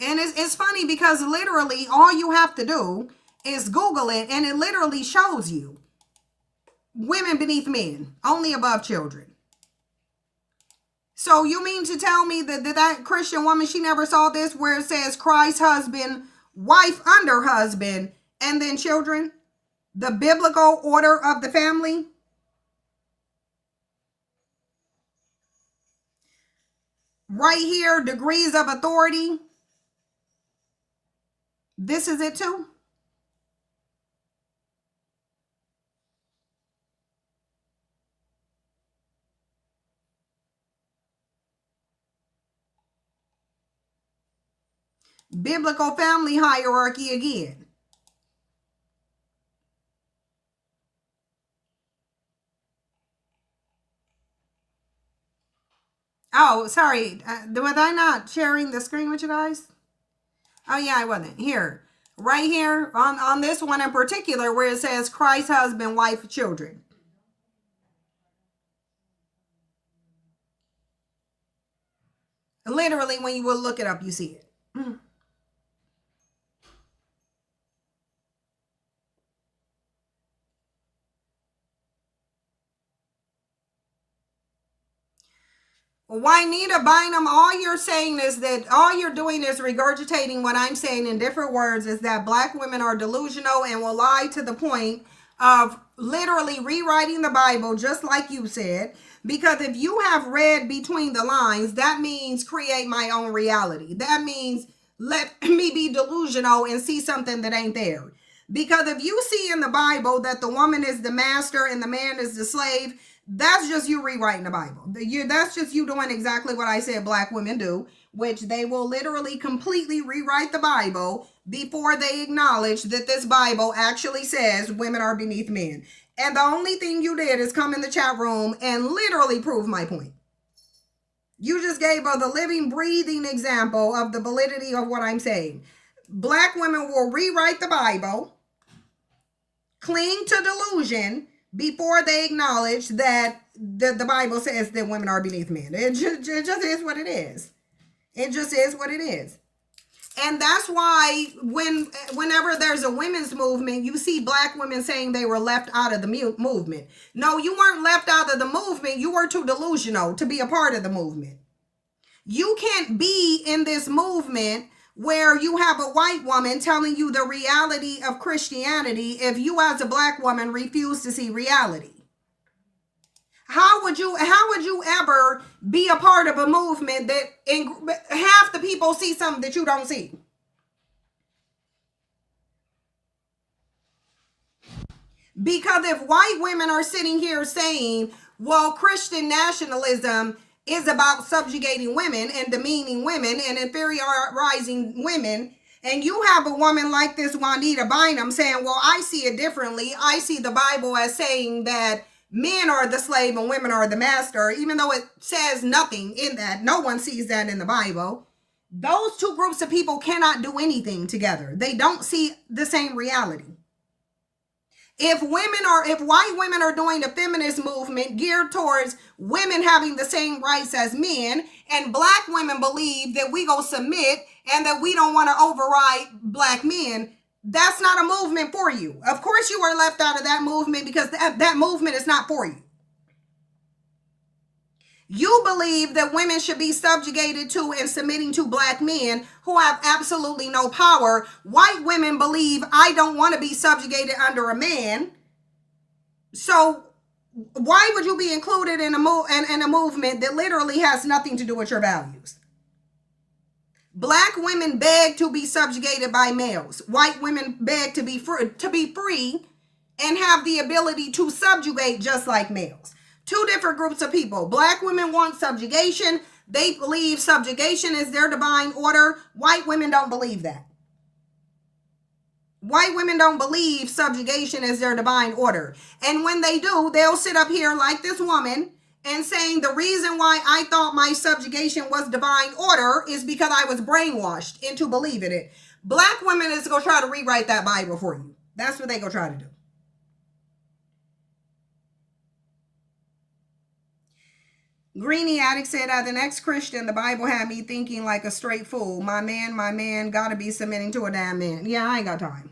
Speaker 1: And it's funny because literally all you have to do is Google it and it literally shows you women beneath men, only above children. So you mean to tell me that Christian woman, she never saw this where it says Christ husband, wife under husband, and then children? The biblical order of the family? Right here, degrees of authority. This is it too. Biblical family hierarchy again. Oh, sorry. Was I not sharing the screen with you guys? Oh, yeah, I wasn't. Here. Right here on this one in particular where it says Christ, husband, wife, children. Literally, when you will look it up, you see it. Juanita Bynum, all you're saying is that all you're doing is regurgitating what I'm saying in different words, is that black women are delusional and will lie to the point of literally rewriting the Bible, just like you said. Because if you have read between the lines, that means create my own reality. That means let me be delusional and see something that ain't there. Because if you see in the Bible that the woman is the master and the man is the slave, that's just you rewriting the Bible. That's just you doing exactly what I said black women do, which they will literally completely rewrite the Bible before they acknowledge that this Bible actually says women are beneath men. And the only thing you did is come in the chat room and literally prove my point. You just gave us a living, breathing example of the validity of what I'm saying. Black women will rewrite the Bible, cling to delusion, before they acknowledge that the Bible says that women are beneath men. It just is what it is. It just is what it is. And that's why whenever there's a women's movement, you see black women saying they were left out of the movement. No, you weren't left out of the movement. You were too delusional to be a part of the movement. You can't be in this movement where you have a white woman telling you the reality of Christianity if you as a black woman refuse to see reality. How would you ever be a part of a movement that half the people see something that you don't see? Because if white women are sitting here saying, well, Christian nationalism is about subjugating women and demeaning women and inferiorizing women, and you have a woman like this Juanita Bynum saying, well, I see it differently. I see the Bible as saying that men are the slave and women are the master, even though it says nothing in that. No one sees that in the Bible. Those two groups of people cannot do anything together. They don't see the same reality. If white women are doing a feminist movement geared towards women having the same rights as men, and black women believe that we go submit and that we don't want to override black men, that's not a movement for you. Of course you are left out of that movement because that movement is not for you. You believe that women should be subjugated to and submitting to black men who have absolutely no power. White women believe I don't want to be subjugated under a man. So why would you be included in a movement that literally has nothing to do with your values? Black women beg to be subjugated by males. White women beg to be free and have the ability to subjugate just like males. Two different groups of people. Black women want subjugation. They believe subjugation is their divine order. White women don't believe that. White women don't believe subjugation is their divine order. And when they do, they'll sit up here like this woman and saying the reason why I thought my subjugation was divine order is because I was brainwashed into believing it. Black women is going to try to rewrite that Bible for you. That's what they going to try to do. Greenie Addict said, as an ex-Christian, the Bible had me thinking like a straight fool. My man, gotta be submitting to a damn man. Yeah, I ain't got time.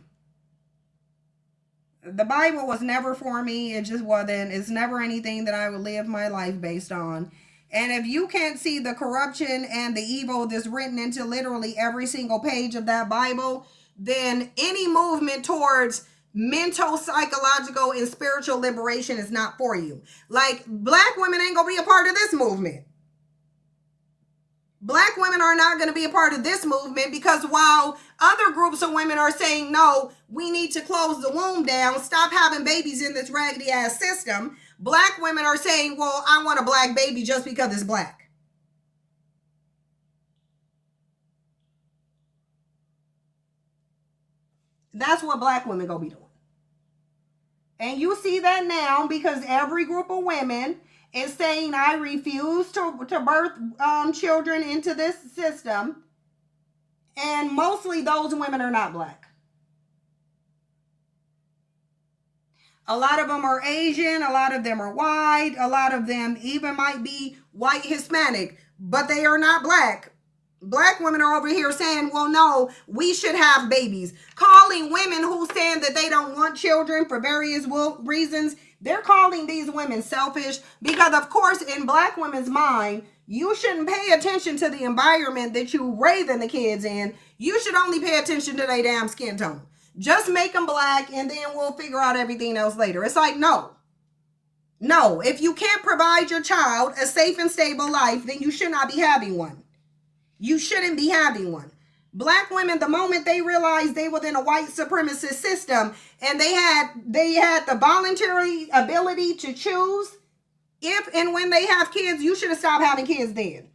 Speaker 1: The Bible was never for me. It just wasn't. It's never anything that I would live my life based on. And if you can't see the corruption and the evil that's written into literally every single page of that Bible, then any movement towards mental, psychological, and spiritual liberation is not for you. Like, black women ain't gonna be a part of this movement. Black women are not going to be a part of this movement because while other groups of women are saying, no, we need to close the womb down, stop having babies in this raggedy ass system, black women are saying, well, I want a black baby just because it's black. That's what black women gonna be doing. And you see that now because every group of women is saying, I refuse to birth children into this system. And mostly those women are not black. A lot of them are Asian. A lot of them are white. A lot of them even might be white Hispanic, but they are not black. Black women are over here saying, well, no, we should have babies. Calling women who saying that they don't want children for various reasons. They're calling these women selfish because, of course, in black women's mind, you shouldn't pay attention to the environment that you raising the kids in. You should only pay attention to their damn skin tone. Just make them black and then we'll figure out everything else later. It's like, no. No, if you can't provide your child a safe and stable life, then you should not be having one. You shouldn't be having one. Black women, the moment they realized they were in a white supremacist system and they had the voluntary ability to choose if and when they have kids, you should have stopped having kids then.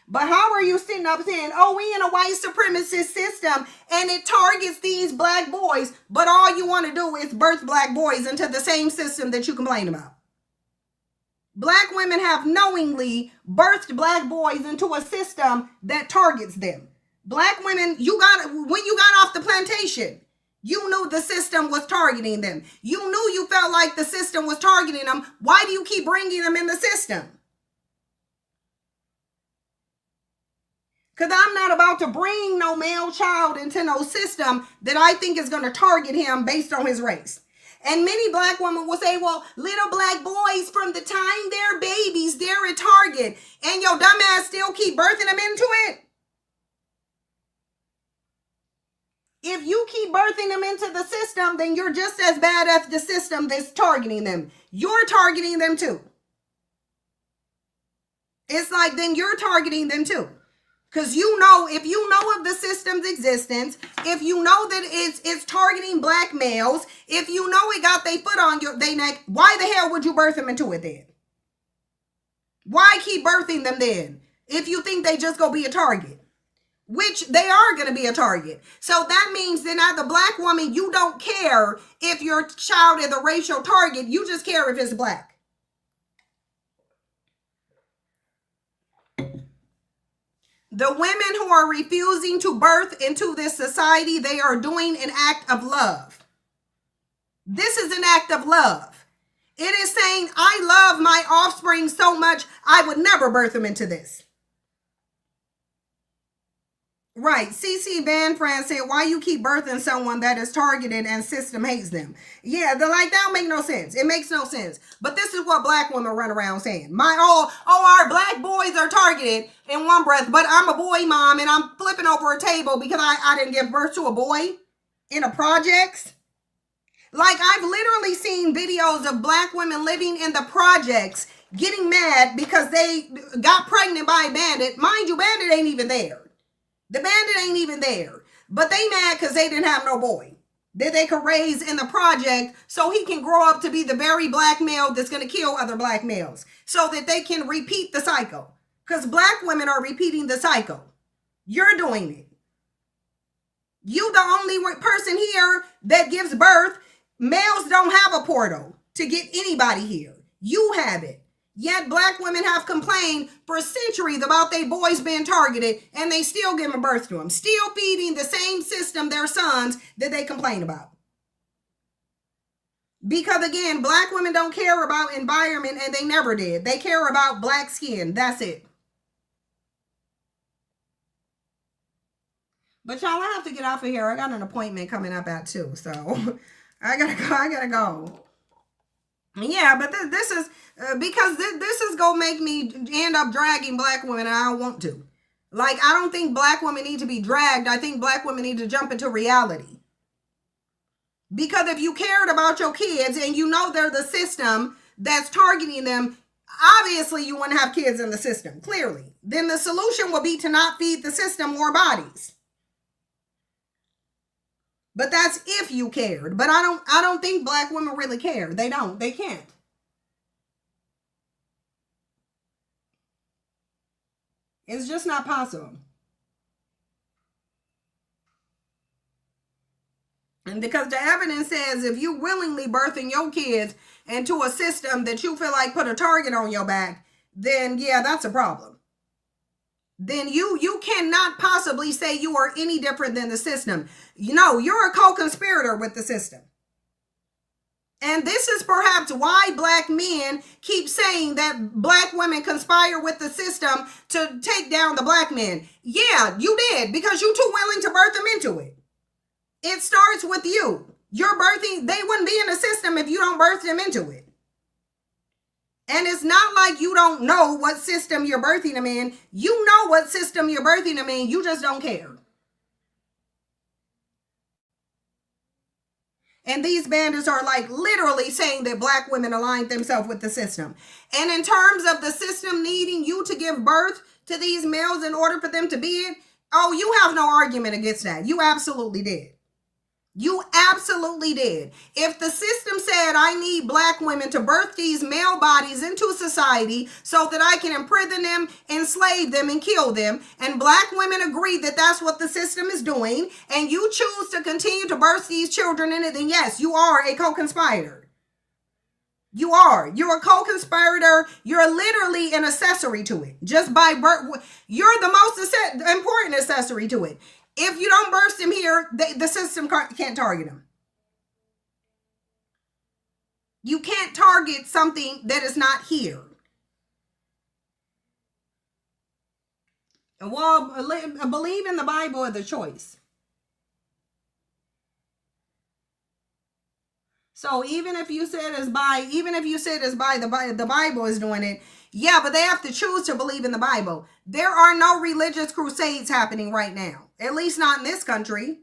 Speaker 1: But how are you sitting up saying, oh, we in a white supremacist system and it targets these black boys, but all you want to do is birth black boys into the same system that you complain about? Black women have knowingly birthed black boys into a system that targets them. Black women, when you got off the plantation, you knew the system was targeting them. You knew you felt like the system was targeting them. Why do you keep bringing them in the system? Because I'm not about to bring no male child into no system that I think is going to target him based on his race. And many black women will say, well, little black boys from the time they're babies, they're a target. And your dumbass still keep birthing them into it. If you keep birthing them into the system, then you're just as bad as the system that's targeting them. You're targeting them too. It's like, then you're targeting them too. Because you know, if you know of the system's existence, if you know that it's targeting black males, if you know it got their foot on their neck, why the hell would you birth them into it then? Why keep birthing them then? If you think they just gonna be a target, which they are gonna be a target. So that means that as a black woman, you don't care if your child is a racial target, you just care if it's black. The women who are refusing to birth into this society, they are doing an act of love. This is an act of love. It is saying, I love my offspring so much, I would never birth them into this. Right. CC Van Fran said, why you keep birthing someone that is targeted and system hates them? Yeah, that don't make no sense. It makes no sense. But this is what black women run around saying. Our black boys are targeted in one breath, but I'm a boy mom and I'm flipping over a table because I didn't give birth to a boy in a projects. Like, I've literally seen videos of black women living in the projects getting mad because they got pregnant by a bandit. Mind you, bandit ain't even there. The bandit ain't even there. But they mad because they didn't have no boy that they could raise in the project so he can grow up to be the very black male that's going to kill other black males so that they can repeat the cycle. Because black women are repeating the cycle. You're doing it. You the only person here that gives birth. Males don't have a portal to get anybody here. You have it. Yet black women have complained for centuries about their boys being targeted, and they still giving birth to them, still feeding the same system their sons that they complain about. Because again, black women don't care about environment, and they never did. They care about black skin. That's it. But y'all, I have to get off of here. I got an appointment coming up at 2, so I gotta go. Yeah, but this is because this is gonna make me end up dragging black women, and I don't want to. Like, I don't think black women need to be dragged. I think black women need to jump into reality. Because if you cared about your kids and you know they're the system that's targeting them, obviously you wouldn't have kids in the system, clearly. Then the solution would be to not feed the system more bodies. But that's if you cared. But I don't think black women really care. They don't. They can't. It's just not possible. And because the evidence says if you willingly birthing your kids into a system that you feel like put a target on your back, then yeah, that's a problem. Then you cannot possibly say you are any different than the system. You know, you're a co-conspirator with the system. And this is perhaps why black men keep saying that black women conspire with the system to take down the black men. Yeah, you did, because you're too willing to birth them into it. It starts with you. You're birthing, they wouldn't be in the system if you don't birth them into it. And it's not like you don't know what system you're birthing them in. You know what system you're birthing them in. You just don't care. And these bandits are like literally saying that black women aligned themselves with the system. And in terms of the system needing you to give birth to these males in order for them to be it, oh, you have no argument against that. You absolutely did. You absolutely did. If the system said, I need black women to birth these male bodies into society so that I can imprison them, enslave them, and kill them, and black women agree that that's what the system is doing, and you choose to continue to birth these children in it, then yes, you are a co-conspirator. You are. You're a co-conspirator. You're literally an accessory to it. Just by birth, you're the most important accessory to it. If you don't burst them here, the system can't target them. You can't target something that is not here. Well, believe in the Bible is the choice. So even if you said it's by the Bible is doing it, yeah, but they have to choose to believe in the Bible. There are no religious crusades happening right now. At least not in this country.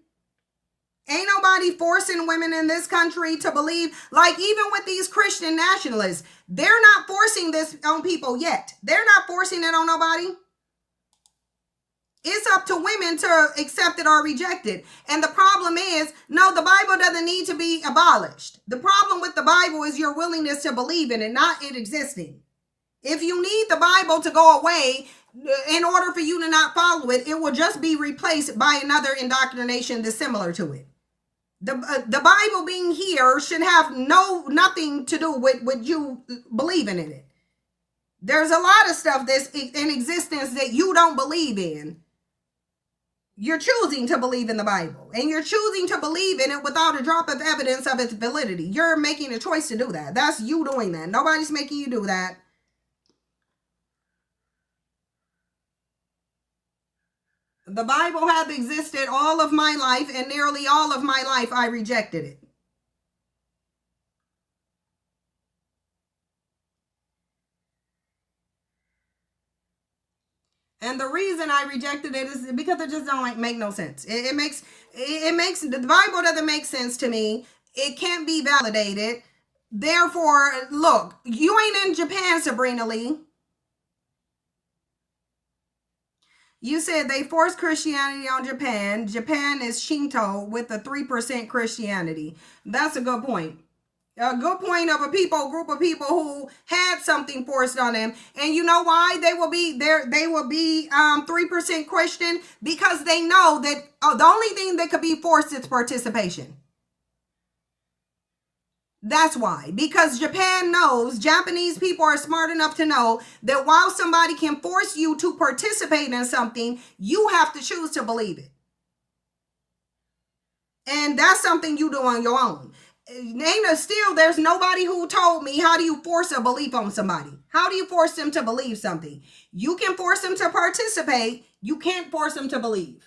Speaker 1: Ain't nobody forcing women in this country to believe, like even with these Christian nationalists, they're not forcing this on people yet. They're not forcing it on nobody. It's up to women to accept it or reject it. And the problem is, no, the Bible doesn't need to be abolished. The problem with the Bible is your willingness to believe in it, not it existing. If you need the Bible to go away in order for you to not follow it, it will just be replaced by another indoctrination that's similar to it. The Bible being here should have nothing to do with you believing in it. There's a lot of stuff that's in existence that you don't believe in. You're choosing to believe in the Bible, and you're choosing to believe in it without a drop of evidence of its validity. You're making a choice to do that. That's you doing that. Nobody's making you do that. The Bible hath existed all of my life, and nearly all of my life I rejected it. And the reason I rejected it is because it just don't make no sense. It makes the Bible doesn't make sense to me. It can't be validated. Therefore, look, you ain't in Japan, Sabrina Lee. You said they forced Christianity on Japan. Japan is Shinto with a 3% Christianity. That's a good point. A good point of group of people who had something forced on them. And you know why they will be there? They will be 3% Christian, because they know that the only thing that could be forced is participation. That's why. Because Japan knows, Japanese people are smart enough to know that while somebody can force you to participate in something, you have to choose to believe it. And that's something you do on your own. There's nobody who told me, how do you force a belief on somebody? How do you force them to believe something? You can force them to participate. You can't force them to believe.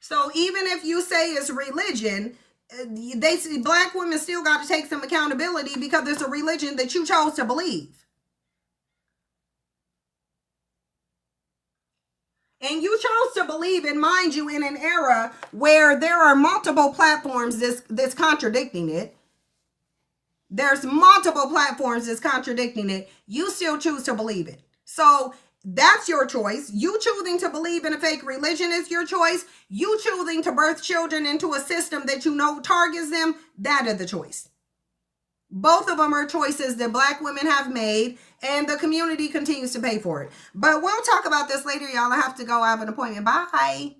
Speaker 1: So even if you say it's religion, they say black women still got to take some accountability because it's a religion that you chose to believe. And you chose to believe, and mind you, in an era where there are multiple platforms that's contradicting it. There's multiple platforms that's contradicting it. You still choose to believe it. So that's your choice. You choosing to believe in a fake religion is your choice. You choosing to birth children into a system that you know targets them, that is the choice. Both of them are choices that black women have made, and the community continues to pay for it. But we'll talk about this later, y'all. I have to go. I have an appointment. Bye.